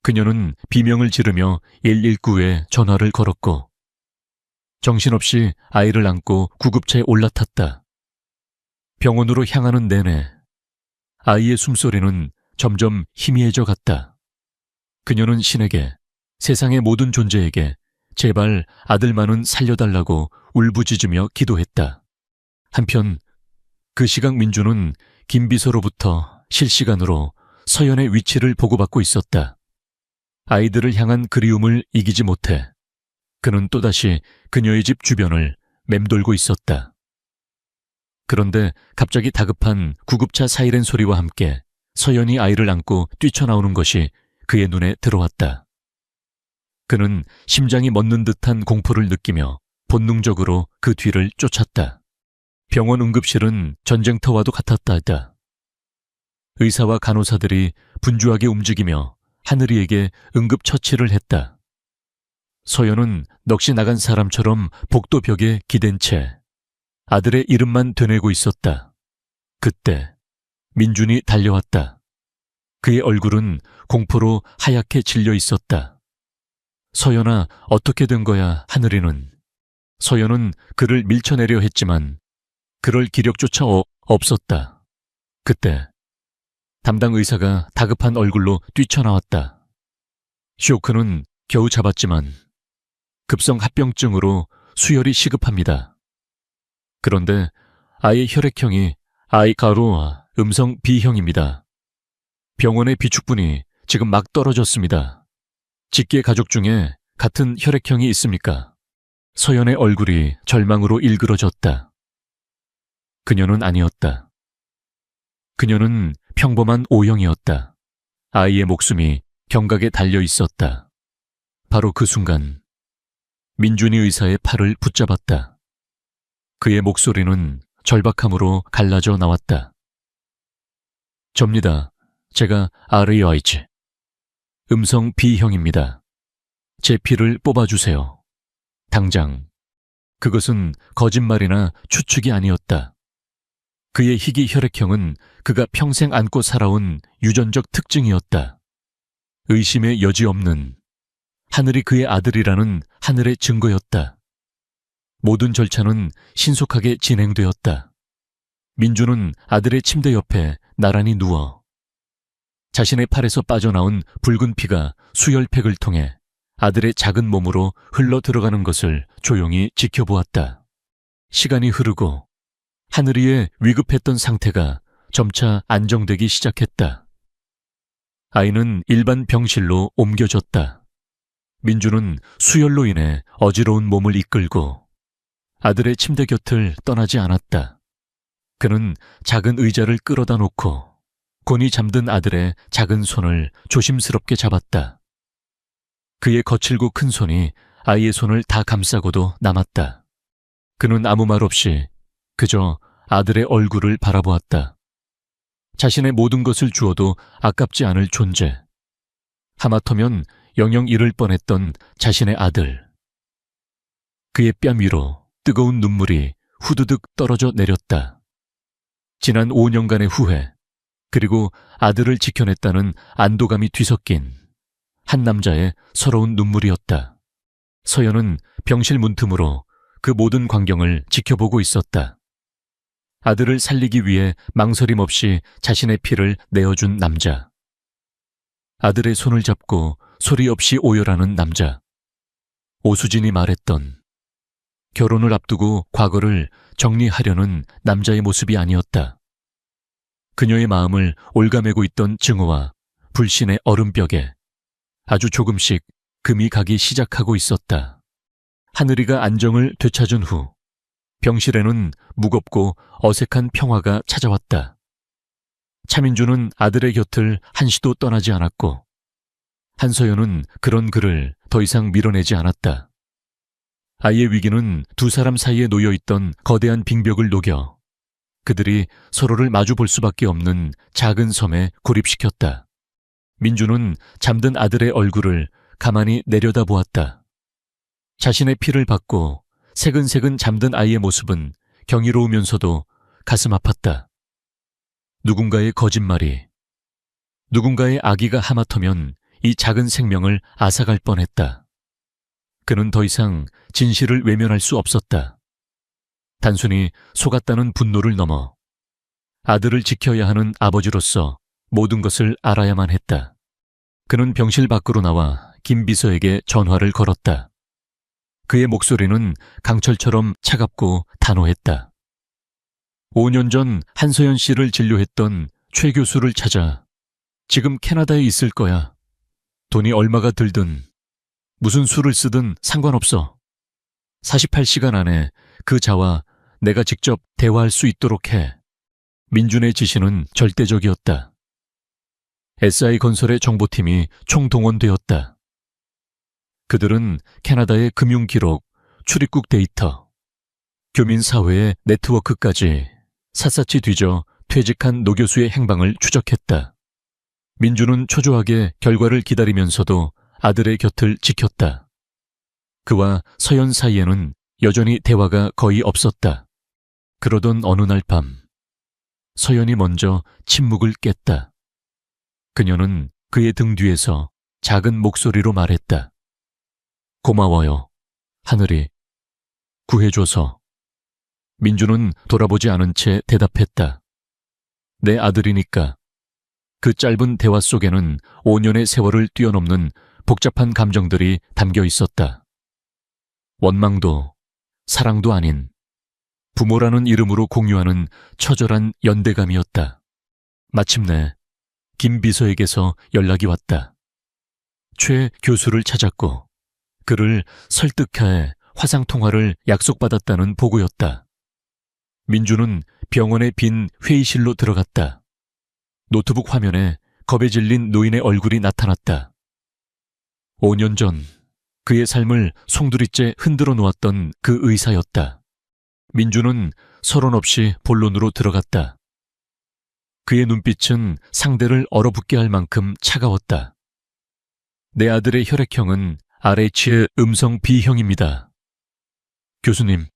S1: 그녀는 비명을 지르며 119에 전화를 걸었고 정신없이 아이를 안고 구급차에 올라탔다. 병원으로 향하는 내내 아이의 숨소리는 점점 희미해져 갔다. 그녀는 신에게, 세상의 모든 존재에게 제발 아들만은 살려달라고 울부짖으며 기도했다. 한편 그 시각 민주는 김비서로부터 실시간으로 서연의 위치를 보고받고 있었다. 아이들을 향한 그리움을 이기지 못해 그는 또다시 그녀의 집 주변을 맴돌고 있었다. 그런데 갑자기 다급한 구급차 사이렌 소리와 함께 서연이 아이를 안고 뛰쳐나오는 것이 그의 눈에 들어왔다. 그는 심장이 멎는 듯한 공포를 느끼며 본능적으로 그 뒤를 쫓았다. 병원 응급실은 전쟁터와도 같았다. 의사와 간호사들이 분주하게 움직이며 하늘이에게 응급처치를 했다. 서연은 넋이 나간 사람처럼 복도 벽에 기댄 채 아들의 이름만 되뇌고 있었다. 그때 민준이 달려왔다. 그의 얼굴은 공포로 하얗게 질려 있었다. 서연아, 어떻게 된 거야, 하늘이는. 서연은 그를 밀쳐내려 했지만 그럴 기력조차 없었다. 그때 담당 의사가 다급한 얼굴로 뛰쳐나왔다. 쇼크는 겨우 잡았지만 급성 합병증으로 수혈이 시급합니다. 그런데 아이의 혈액형이 I가루 음성 B형입니다. 병원의 비축분이 지금 막 떨어졌습니다. 직계 가족 중에 같은 혈액형이 있습니까? 서연의 얼굴이 절망으로 일그러졌다. 그녀는 아니었다. 그녀는 평범한 O형이었다. 아이의 목숨이 경각에 달려 있었다. 바로 그 순간 민준이 의사의 팔을 붙잡았다. 그의 목소리는 절박함으로 갈라져 나왔다. 접니다. 제가 RH. 음성 B형입니다. 제 피를 뽑아주세요. 당장. 그것은 거짓말이나 추측이 아니었다. 그의 희귀 혈액형은 그가 평생 안고 살아온 유전적 특징이었다. 의심의 여지 없는, 하늘이 그의 아들이라는 하늘의 증거였다. 모든 절차는 신속하게 진행되었다. 민주는 아들의 침대 옆에 나란히 누워 자신의 팔에서 빠져나온 붉은 피가 수혈팩을 통해 아들의 작은 몸으로 흘러 들어가는 것을 조용히 지켜보았다. 시간이 흐르고 하늘이의 위급했던 상태가 점차 안정되기 시작했다. 아이는 일반 병실로 옮겨졌다. 민주는 수혈로 인해 어지러운 몸을 이끌고 아들의 침대 곁을 떠나지 않았다. 그는 작은 의자를 끌어다 놓고 곤히 잠든 아들의 작은 손을 조심스럽게 잡았다. 그의 거칠고 큰 손이 아이의 손을 다 감싸고도 남았다. 그는 아무 말 없이 그저 아들의 얼굴을 바라보았다. 자신의 모든 것을 주어도 아깝지 않을 존재. 하마터면 영영 잃을 뻔했던 자신의 아들. 그의 뺨 위로 뜨거운 눈물이 후두둑 떨어져 내렸다. 지난 5년간의 후회, 그리고 아들을 지켜냈다는 안도감이 뒤섞인 한 남자의 서러운 눈물이었다. 서연은 병실 문틈으로 그 모든 광경을 지켜보고 있었다. 아들을 살리기 위해 망설임 없이 자신의 피를 내어준 남자. 아들의 손을 잡고 소리 없이 오열하는 남자. 오수진이 말했던 결혼을 앞두고 과거를 정리하려는 남자의 모습이 아니었다. 그녀의 마음을 올가매고 있던 증오와 불신의 얼음벽에 아주 조금씩 금이 가기 시작하고 있었다. 하늘이가 안정을 되찾은 후 병실에는 무겁고 어색한 평화가 찾아왔다. 차민주는 아들의 곁을 한시도 떠나지 않았고 한서연은 그런 그를 더 이상 밀어내지 않았다. 아이의 위기는 두 사람 사이에 놓여있던 거대한 빙벽을 녹여 그들이 서로를 마주 볼 수밖에 없는 작은 섬에 고립시켰다. 민주는 잠든 아들의 얼굴을 가만히 내려다보았다. 자신의 피를 받고 새근새근 잠든 아이의 모습은 경이로우면서도 가슴 아팠다. 누군가의 거짓말이, 누군가의 아기가 하마터면 이 작은 생명을 앗아갈 뻔했다. 그는 더 이상 진실을 외면할 수 없었다. 단순히 속았다는 분노를 넘어 아들을 지켜야 하는 아버지로서 모든 것을 알아야만 했다. 그는 병실 밖으로 나와 김 비서에게 전화를 걸었다. 그의 목소리는 강철처럼 차갑고 단호했다. 5년 전 한서연 씨를 진료했던 최 교수를 찾아 지금 캐나다에 있을 거야. 돈이 얼마가 들든 무슨 수를 쓰든 상관없어. 48시간 안에 그 자와 내가 직접 대화할 수 있도록 해. 민준의 지시는 절대적이었다. SI건설의 정보팀이 총동원되었다. 그들은 캐나다의 금융기록, 출입국 데이터, 교민사회의 네트워크까지 샅샅이 뒤져 퇴직한 노 교수의 행방을 추적했다. 민주는 초조하게 결과를 기다리면서도 아들의 곁을 지켰다. 그와 서연 사이에는 여전히 대화가 거의 없었다. 그러던 어느 날 밤, 서연이 먼저 침묵을 깼다. 그녀는 그의 등 뒤에서 작은 목소리로 말했다. 고마워요, 하늘이. 구해줘서. 민주는 돌아보지 않은 채 대답했다. 내 아들이니까. 그 짧은 대화 속에는 5년의 세월을 뛰어넘는 복잡한 감정들이 담겨 있었다. 원망도, 사랑도 아닌 부모라는 이름으로 공유하는 처절한 연대감이었다. 마침내 김 비서에게서 연락이 왔다. 최 교수를 찾았고 그를 설득해 화상통화를 약속받았다는 보고였다. 민주는 병원의 빈 회의실로 들어갔다. 노트북 화면에 겁에 질린 노인의 얼굴이 나타났다. 5년 전 그의 삶을 송두리째 흔들어 놓았던 그 의사였다. 민주는 서론 없이 본론으로 들어갔다. 그의 눈빛은 상대를 얼어붙게 할 만큼 차가웠다. 내 아들의 혈액형은 RH의 음성 B형입니다. 교수님,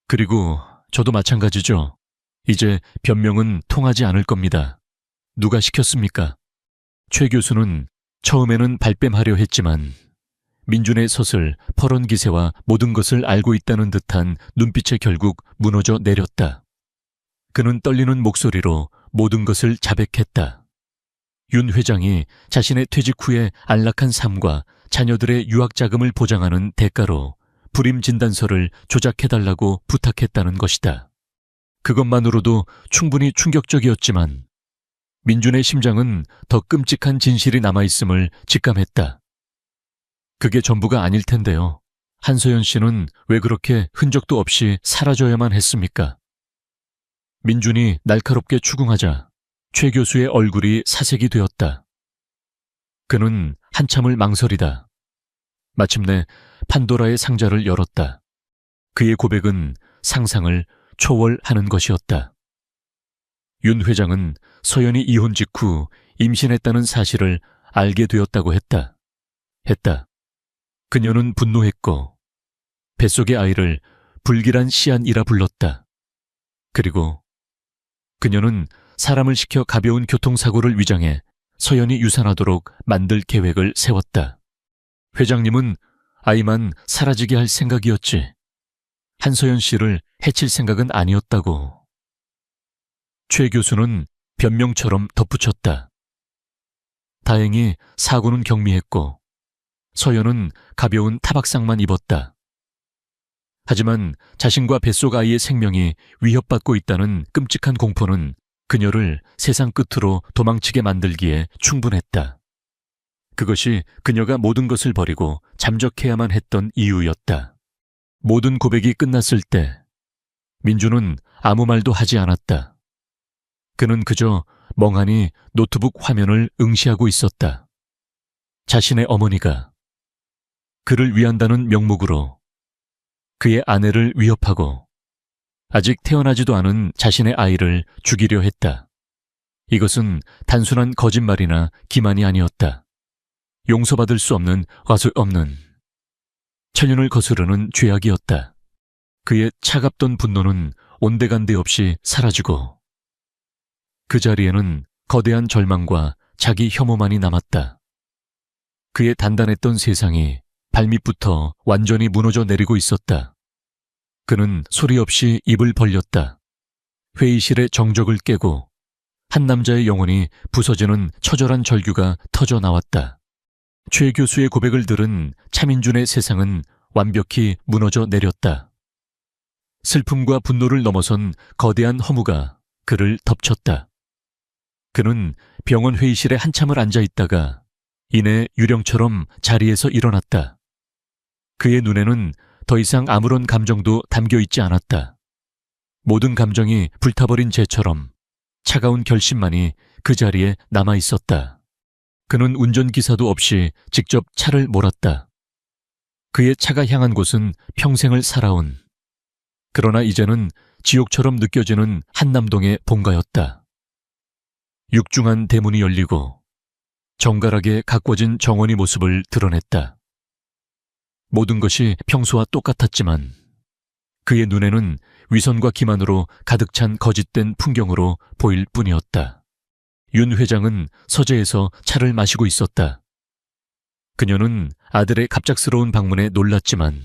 S1: 그리고 저도 마찬가지죠. 이제 변명은 통하지 않을 겁니다. 누가 시켰습니까? 최 교수는 처음에는 발뺌하려 했지만 민준의 서슬, 퍼런 기세와 모든 것을 알고 있다는 듯한 눈빛에 결국 무너져 내렸다. 그는 떨리는 목소리로 모든 것을 자백했다. 윤 회장이 자신의 퇴직 후에 안락한 삶과 자녀들의 유학 자금을 보장하는 대가로 불임 진단서를 조작해달라고 부탁했다는 것이다. 그것만으로도 충분히 충격적이었지만 민준의 심장은 더 끔찍한 진실이 남아있음을 직감했다. 그게 전부가 아닐 텐데요. 한서연 씨는 왜 그렇게 흔적도 없이 사라져야만 했습니까? 민준이 날카롭게 추궁하자 최 교수의 얼굴이 사색이 되었다. 그는 한참을 망설이다. 마침내 판도라의 상자를 열었다. 그의 고백은 상상을 초월하는 것이었다. 윤 회장은 서연이 이혼 직후 임신했다는 사실을 알게 되었다고 했다. 그녀는 분노했고 뱃속의 아이를 불길한 시안이라 불렀다. 그리고 그녀는 사람을 시켜 가벼운 교통사고를 위장해 서연이 유산하도록 만들 계획을 세웠다. 회장님은 아이만 사라지게 할 생각이었지. 한서연 씨를 해칠 생각은 아니었다고. 최 교수는 변명처럼 덧붙였다. 다행히 사고는 경미했고 서연은 가벼운 타박상만 입었다. 하지만 자신과 뱃속 아이의 생명이 위협받고 있다는 끔찍한 공포는 그녀를 세상 끝으로 도망치게 만들기에 충분했다. 그것이 그녀가 모든 것을 버리고 잠적해야만 했던 이유였다. 모든 고백이 끝났을 때 민주는 아무 말도 하지 않았다. 그는 그저 멍하니 노트북 화면을 응시하고 있었다. 자신의 어머니가 그를 위한다는 명목으로 그의 아내를 위협하고 아직 태어나지도 않은 자신의 아이를 죽이려 했다. 이것은 단순한 거짓말이나 기만이 아니었다. 용서받을 수 없는 화수 없는 천륜을 거스르는 죄악이었다. 그의 차갑던 분노는 온데간데 없이 사라지고 그 자리에는 거대한 절망과 자기 혐오만이 남았다. 그의 단단했던 세상이 발밑부터 완전히 무너져 내리고 있었다. 그는 소리 없이 입을 벌렸다. 회의실의 정적을 깨고 한 남자의 영혼이 부서지는 처절한 절규가 터져 나왔다. 최 교수의 고백을 들은 차민준의 세상은 완벽히 무너져 내렸다. 슬픔과 분노를 넘어선 거대한 허무가 그를 덮쳤다. 그는 병원 회의실에 한참을 앉아 있다가 이내 유령처럼 자리에서 일어났다. 그의 눈에는 더 이상 아무런 감정도 담겨 있지 않았다. 모든 감정이 불타버린 재처럼 차가운 결심만이 그 자리에 남아 있었다. 그는 운전기사도 없이 직접 차를 몰았다. 그의 차가 향한 곳은 평생을 살아온, 그러나 이제는 지옥처럼 느껴지는 한남동의 본가였다. 육중한 대문이 열리고 정갈하게 가꿔진 정원이 모습을 드러냈다. 모든 것이 평소와 똑같았지만 그의 눈에는 위선과 기만으로 가득 찬 거짓된 풍경으로 보일 뿐이었다. 윤 회장은 서재에서 차를 마시고 있었다. 그녀는 아들의 갑작스러운 방문에 놀랐지만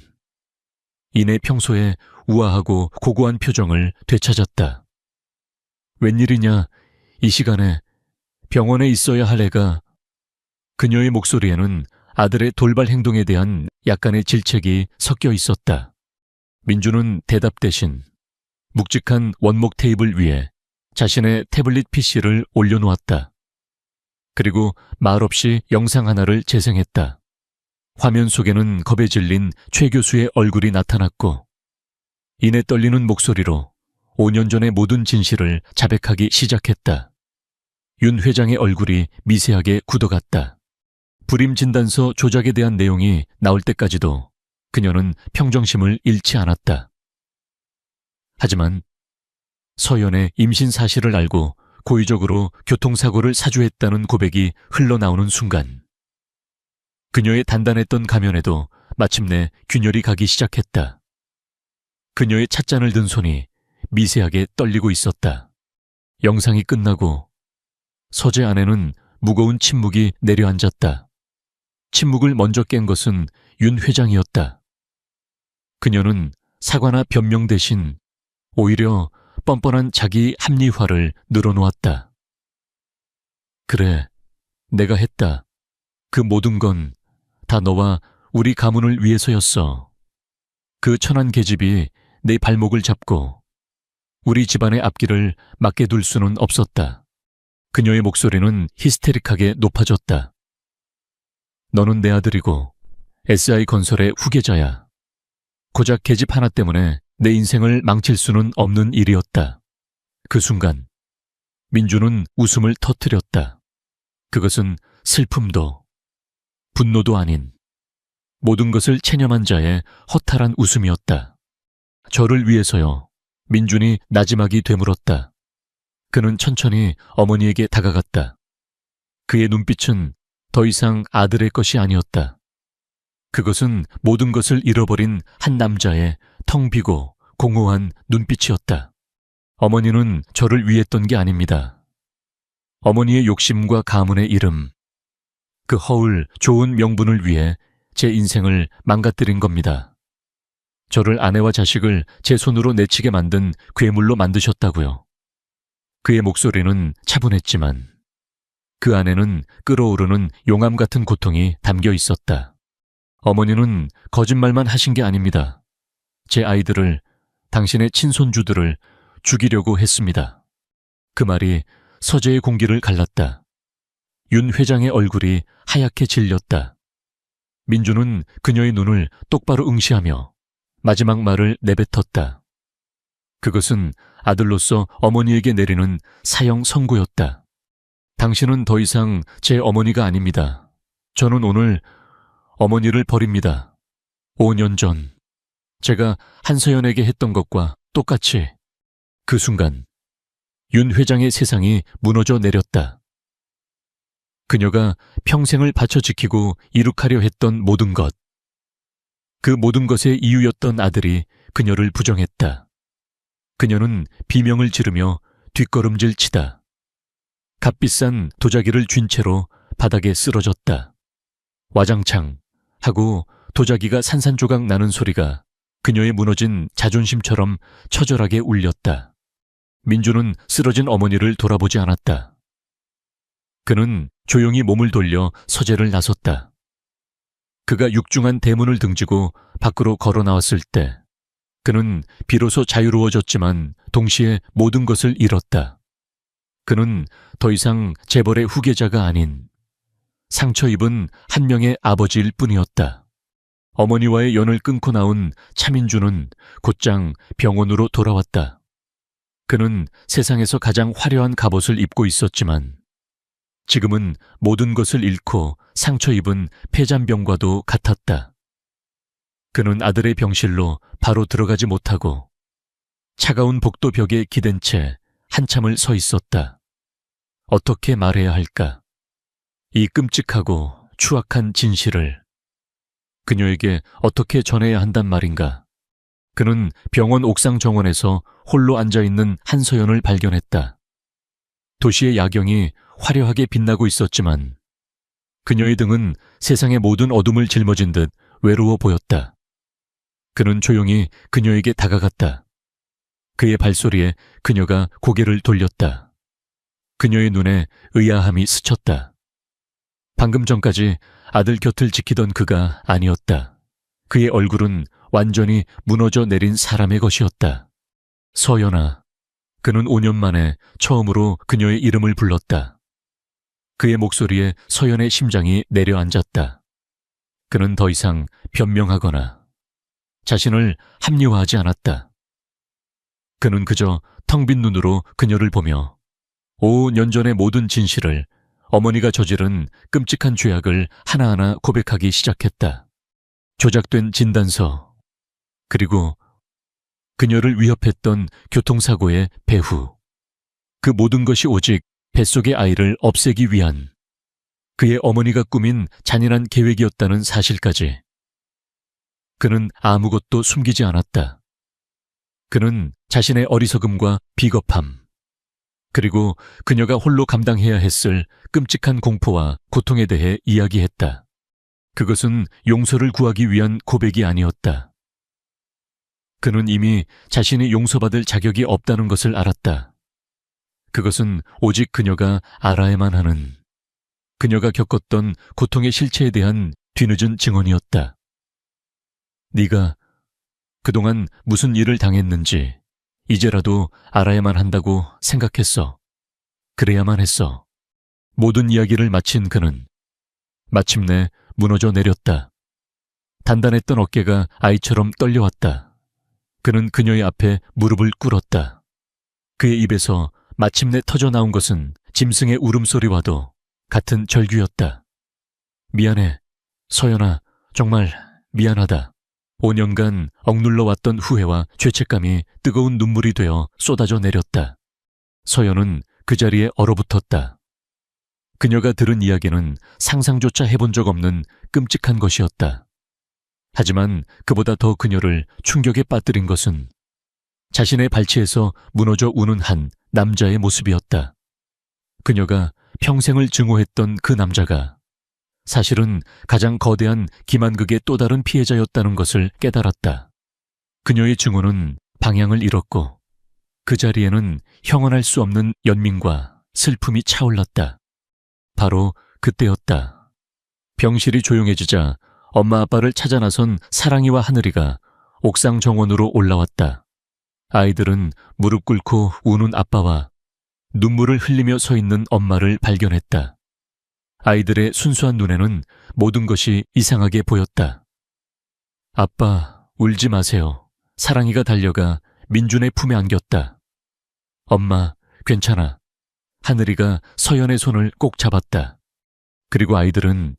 S1: 이내 평소에 우아하고 고고한 표정을 되찾았다. 웬일이냐, 이 시간에 병원에 있어야 할 애가. 그녀의 목소리에는 아들의 돌발 행동에 대한 약간의 질책이 섞여 있었다. 민주는 대답 대신 묵직한 원목 테이블 위에 자신의 태블릿 PC를 올려놓았다. 그리고 말없이 영상 하나를 재생했다. 화면 속에는 겁에 질린 최 교수의 얼굴이 나타났고 이내 떨리는 목소리로 5년 전의 모든 진실을 자백하기 시작했다. 윤 회장의 얼굴이 미세하게 굳어갔다. 불임 진단서 조작에 대한 내용이 나올 때까지도 그녀는 평정심을 잃지 않았다. 하지만 서연의 임신 사실을 알고 고의적으로 교통사고를 사주했다는 고백이 흘러나오는 순간 그녀의 단단했던 가면에도 마침내 균열이 가기 시작했다. 그녀의 찻잔을 든 손이 미세하게 떨리고 있었다. 영상이 끝나고 서재 안에는 무거운 침묵이 내려앉았다. 침묵을 먼저 깬 것은 윤 회장이었다. 그녀는 사과나 변명 대신 오히려 뻔뻔한 자기 합리화를 늘어놓았다. 그래, 내가 했다. 그 모든 건 다 너와 우리 가문을 위해서였어. 그 천한 계집이 내 발목을 잡고 우리 집안의 앞길을 막게 둘 수는 없었다. 그녀의 목소리는 히스테릭하게 높아졌다. 너는 내 아들이고 SI건설의 후계자야. 고작 계집 하나 때문에 내 인생을 망칠 수는 없는 일이었다. 그 순간 민주는 웃음을 터뜨렸다. 그것은 슬픔도 분노도 아닌 모든 것을 체념한 자의 허탈한 웃음이었다. 저를 위해서요. 민준이 나지막이 되물었다. 그는 천천히 어머니에게 다가갔다. 그의 눈빛은 더 이상 아들의 것이 아니었다. 그것은 모든 것을 잃어버린 한 남자의 텅 비고 공허한 눈빛이었다. 어머니는 저를 위했던 게 아닙니다. 어머니의 욕심과 가문의 이름, 그 허울 좋은 명분을 위해 제 인생을 망가뜨린 겁니다. 저를 아내와 자식을 제 손으로 내치게 만든 괴물로 만드셨다고요. 그의 목소리는 차분했지만 그 안에는 끓어오르는 용암 같은 고통이 담겨 있었다. 어머니는 거짓말만 하신 게 아닙니다. 제 아이들을, 당신의 친손주들을 죽이려고 했습니다. 그 말이 서재의 공기를 갈랐다. 윤 회장의 얼굴이 하얗게 질렸다. 민주는 그녀의 눈을 똑바로 응시하며 마지막 말을 내뱉었다. 그것은 아들로서 어머니에게 내리는 사형 선고였다. 당신은 더 이상 제 어머니가 아닙니다. 저는 오늘 어머니를 버립니다. 5년 전 제가 한서연에게 했던 것과 똑같이. 그 순간 윤 회장의 세상이 무너져 내렸다. 그녀가 평생을 바쳐 지키고 이룩하려 했던 모든 것, 그 모든 것의 이유였던 아들이 그녀를 부정했다. 그녀는 비명을 지르며 뒷걸음질 치다 값비싼 도자기를 쥔 채로 바닥에 쓰러졌다. 와장창 하고 도자기가 산산조각 나는 소리가 그녀의 무너진 자존심처럼 처절하게 울렸다. 민주는 쓰러진 어머니를 돌아보지 않았다. 그는 조용히 몸을 돌려 서재를 나섰다. 그가 육중한 대문을 등지고 밖으로 걸어 나왔을 때 그는 비로소 자유로워졌지만 동시에 모든 것을 잃었다. 그는 더 이상 재벌의 후계자가 아닌 상처 입은 한 명의 아버지일 뿐이었다. 어머니와의 연을 끊고 나온 차민주는 곧장 병원으로 돌아왔다. 그는 세상에서 가장 화려한 갑옷을 입고 있었지만 지금은 모든 것을 잃고 상처 입은 폐잔병과도 같았다. 그는 아들의 병실로 바로 들어가지 못하고 차가운 복도 벽에 기댄 채 한참을 서 있었다. 어떻게 말해야 할까? 이 끔찍하고 추악한 진실을 그녀에게 어떻게 전해야 한단 말인가? 그는 병원 옥상 정원에서 홀로 앉아있는 한서연을 발견했다. 도시의 야경이 화려하게 빛나고 있었지만 그녀의 등은 세상의 모든 어둠을 짊어진 듯 외로워 보였다. 그는 조용히 그녀에게 다가갔다. 그의 발소리에 그녀가 고개를 돌렸다. 그녀의 눈에 의아함이 스쳤다. 방금 전까지 아들 곁을 지키던 그가 아니었다. 그의 얼굴은 완전히 무너져 내린 사람의 것이었다. 서연아. 그는 5년 만에 처음으로 그녀의 이름을 불렀다. 그의 목소리에 서연의 심장이 내려앉았다. 그는 더 이상 변명하거나 자신을 합리화하지 않았다. 그는 그저 텅 빈 눈으로 그녀를 보며 5년 전의 모든 진실을, 어머니가 저지른 끔찍한 죄악을 하나하나 고백하기 시작했다. 조작된 진단서, 그리고 그녀를 위협했던 교통사고의 배후. 그 모든 것이 오직 뱃속의 아이를 없애기 위한 그의 어머니가 꾸민 잔인한 계획이었다는 사실까지. 그는 아무것도 숨기지 않았다. 그는 자신의 어리석음과 비겁함, 그리고 그녀가 홀로 감당해야 했을 끔찍한 공포와 고통에 대해 이야기했다. 그것은 용서를 구하기 위한 고백이 아니었다. 그는 이미 자신이 용서받을 자격이 없다는 것을 알았다. 그것은 오직 그녀가 알아야만 하는, 그녀가 겪었던 고통의 실체에 대한 뒤늦은 증언이었다. 네가 그동안 무슨 일을 당했는지 이제라도 알아야만 한다고 생각했어. 그래야만 했어. 모든 이야기를 마친 그는 마침내 무너져 내렸다. 단단했던 어깨가 아이처럼 떨려왔다. 그는 그녀의 앞에 무릎을 꿇었다. 그의 입에서 마침내 터져나온 것은 짐승의 울음소리와도 같은 절규였다. 미안해, 서연아, 정말 미안하다. 5년간 억눌러 왔던 후회와 죄책감이 뜨거운 눈물이 되어 쏟아져 내렸다. 서연은 그 자리에 얼어붙었다. 그녀가 들은 이야기는 상상조차 해본 적 없는 끔찍한 것이었다. 하지만 그보다 더 그녀를 충격에 빠뜨린 것은 자신의 발치에서 무너져 우는 한 남자의 모습이었다. 그녀가 평생을 증오했던 그 남자가 사실은 가장 거대한 기만극의 또 다른 피해자였다는 것을 깨달았다. 그녀의 증오는 방향을 잃었고 그 자리에는 형언할 수 없는 연민과 슬픔이 차올랐다. 바로 그때였다. 병실이 조용해지자 엄마 아빠를 찾아 나선 사랑이와 하늘이가 옥상 정원으로 올라왔다. 아이들은 무릎 꿇고 우는 아빠와 눈물을 흘리며 서 있는 엄마를 발견했다. 아이들의 순수한 눈에는 모든 것이 이상하게 보였다. 아빠, 울지 마세요. 사랑이가 달려가 민준의 품에 안겼다. 엄마, 괜찮아. 하늘이가 서연의 손을 꼭 잡았다. 그리고 아이들은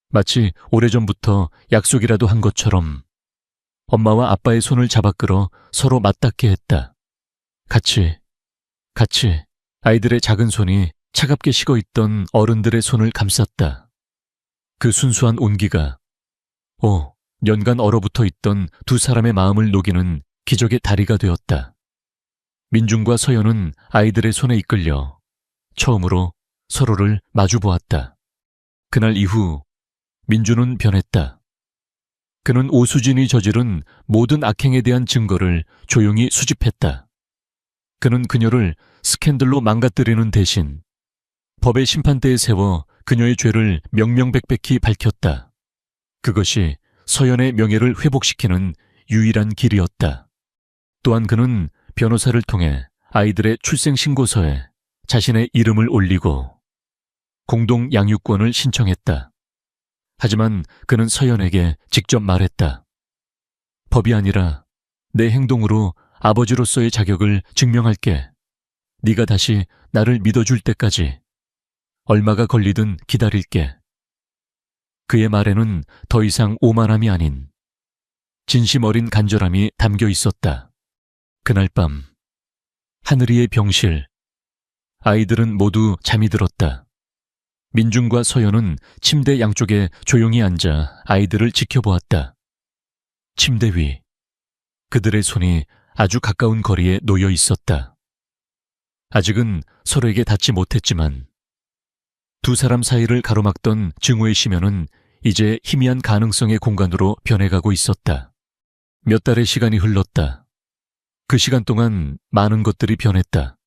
S1: 마치 오래전부터 약속이라도 한 것처럼 엄마와 아빠의 손을 잡아 끌어 서로 맞닿게 했다. 같이 아이들의 작은 손이 차갑게 식어있던 어른들의 손을 감쌌다. 그 순수한 온기가 년간 얼어붙어 있던 두 사람의 마음을 녹이는 기적의 다리가 되었다. 민준과 서연은 아이들의 손에 이끌려 처음으로 서로를 마주 보았다. 그날 이후 민주는 변했다. 그는 오수진이 저지른 모든 악행에 대한 증거를 조용히 수집했다. 그는 그녀를 스캔들로 망가뜨리는 대신 법의 심판대에 세워 그녀의 죄를 명명백백히 밝혔다. 그것이 서연의 명예를 회복시키는 유일한 길이었다. 또한 그는 변호사를 통해 아이들의 출생신고서에 자신의 이름을 올리고 공동 양육권을 신청했다. 하지만 그는 서연에게 직접 말했다. 법이 아니라 내 행동으로 아버지로서의 자격을 증명할게. 네가 다시 나를 믿어줄 때까지 얼마가 걸리든 기다릴게. 그의 말에는 더 이상 오만함이 아닌 진심 어린 간절함이 담겨 있었다. 그날 밤 하늘이의 병실, 아이들은 모두 잠이 들었다. 민준과 서연은 침대 양쪽에 조용히 앉아 아이들을 지켜보았다. 침대 위, 그들의 손이 아주 가까운 거리에 놓여 있었다. 아직은 서로에게 닿지 못했지만 두 사람 사이를 가로막던 증오의 심연은 이제 희미한 가능성의 공간으로 변해가고 있었다. 몇 달의 시간이 흘렀다. 그 시간 동안 많은 것들이 변했다.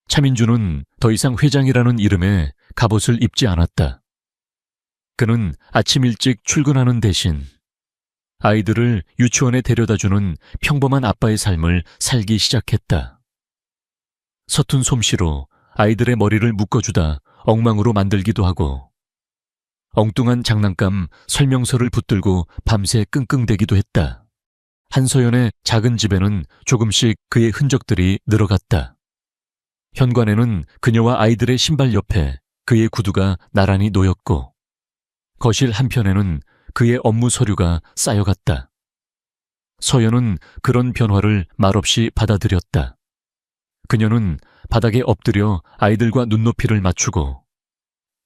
S1: 차민주는 더 이상 회장이라는 이름의 갑옷을 입지 않았다. 그는 아침 일찍 출근하는 대신 아이들을 유치원에 데려다주는 평범한 아빠의 삶을 살기 시작했다. 서툰 솜씨로 아이들의 머리를 묶어주다 엉망으로 만들기도 하고 엉뚱한 장난감 설명서를 붙들고 밤새 끙끙대기도 했다. 한서연의 작은 집에는 조금씩 그의 흔적들이 늘어갔다. 현관에는 그녀와 아이들의 신발 옆에 그의 구두가 나란히 놓였고 거실 한편에는 그의 업무 서류가 쌓여갔다. 서연은 그런 변화를 말없이 받아들였다. 그녀는 바닥에 엎드려 아이들과 눈높이를 맞추고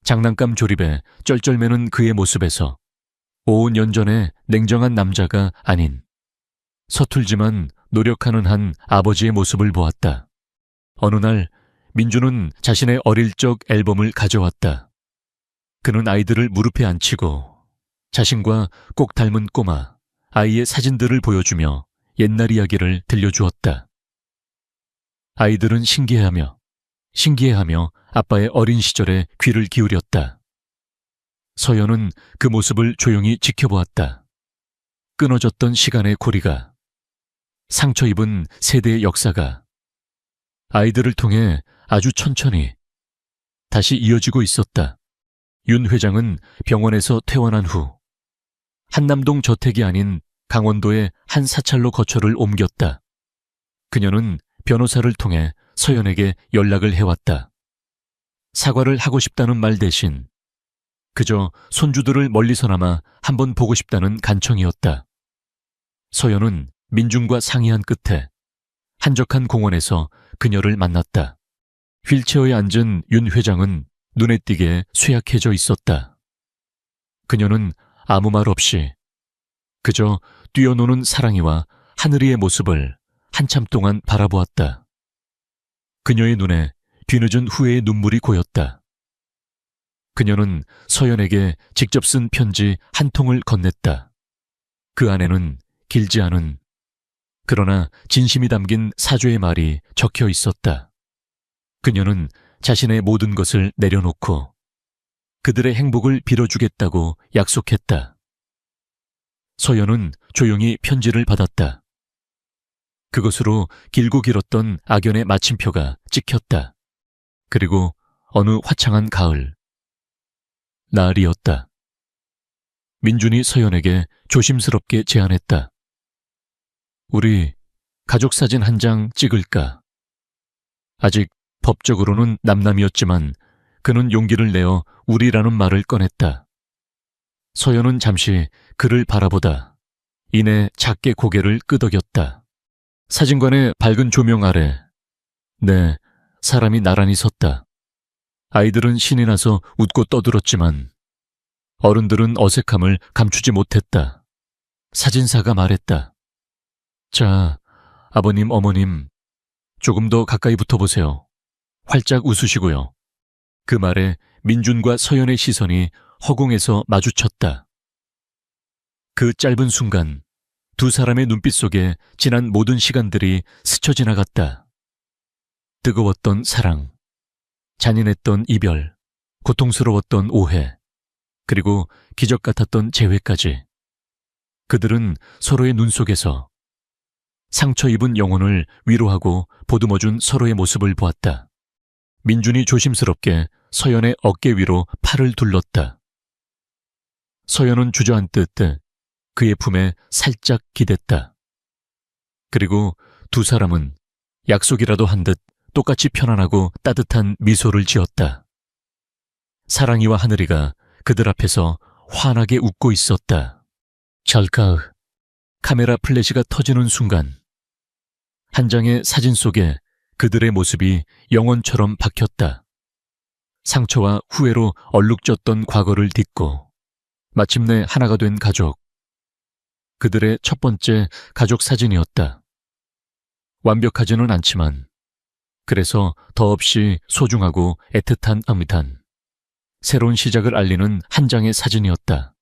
S1: 장난감 조립에 쩔쩔매는 그의 모습에서 5년 전의 냉정한 남자가 아닌 서툴지만 노력하는 한 아버지의 모습을 보았다. 어느 날 민주는 자신의 어릴 적 앨범을 가져왔다. 그는 아이들을 무릎에 앉히고 자신과 꼭 닮은 꼬마, 아이의 사진들을 보여주며 옛날 이야기를 들려주었다. 아이들은 신기해하며 아빠의 어린 시절에 귀를 기울였다. 서연은 그 모습을 조용히 지켜보았다. 끊어졌던 시간의 고리가, 상처 입은 세대의 역사가 아이들을 통해 아주 천천히 다시 이어지고 있었다. 윤 회장은 병원에서 퇴원한 후 한남동 저택이 아닌 강원도의 한 사찰로 거처를 옮겼다. 그녀는 변호사를 통해 서연에게 연락을 해왔다. 사과를 하고 싶다는 말 대신 그저 손주들을 멀리서나마 한번 보고 싶다는 간청이었다. 서연은 민중과 상의한 끝에 한적한 공원에서 그녀를 만났다. 휠체어에 앉은 윤 회장은 눈에 띄게 쇠약해져 있었다. 그녀는 아무 말 없이 그저 뛰어노는 사랑이와 하늘이의 모습을 한참 동안 바라보았다. 그녀의 눈에 뒤늦은 후회의 눈물이 고였다. 그녀는 서연에게 직접 쓴 편지 한 통을 건넸다. 그 안에는 길지 않은 그러나 진심이 담긴 사죄의 말이 적혀 있었다. 그녀는 자신의 모든 것을 내려놓고 그들의 행복을 빌어주겠다고 약속했다. 서연은 조용히 편지를 받았다. 그것으로 길고 길었던 악연의 마침표가 찍혔다. 그리고 어느 화창한 가을, 날이었다. 민준이 서연에게 조심스럽게 제안했다. 우리 가족사진 한 장 찍을까? 아직 법적으로는 남남이었지만 그는 용기를 내어 우리라는 말을 꺼냈다. 서연은 잠시 그를 바라보다 이내 작게 고개를 끄덕였다. 사진관의 밝은 조명 아래 네, 사람이 나란히 섰다. 아이들은 신이 나서 웃고 떠들었지만 어른들은 어색함을 감추지 못했다. 사진사가 말했다. 자, 아버님, 어머님, 조금 더 가까이 붙어보세요. 활짝 웃으시고요. 그 말에 민준과 서연의 시선이 허공에서 마주쳤다. 그 짧은 순간 두 사람의 눈빛 속에 지난 모든 시간들이 스쳐 지나갔다. 뜨거웠던 사랑, 잔인했던 이별, 고통스러웠던 오해, 그리고 기적 같았던 재회까지. 그들은 서로의 눈 속에서 상처 입은 영혼을 위로하고 보듬어준 서로의 모습을 보았다. 민준이 조심스럽게 서연의 어깨 위로 팔을 둘렀다. 서연은 주저앉듯 그의 품에 살짝 기댔다. 그리고 두 사람은 약속이라도 한 듯 똑같이 편안하고 따뜻한 미소를 지었다. 사랑이와 하늘이가 그들 앞에서 환하게 웃고 있었다. 찰칵, 카메라 플래시가 터지는 순간 한 장의 사진 속에 그들의 모습이 영원처럼 박혔다. 상처와 후회로 얼룩졌던 과거를 딛고 마침내 하나가 된 가족. 그들의 첫 번째 가족 사진이었다. 완벽하지는 않지만 그래서 더없이 소중하고 애틋한 새로운 시작을 알리는 한 장의 사진이었다.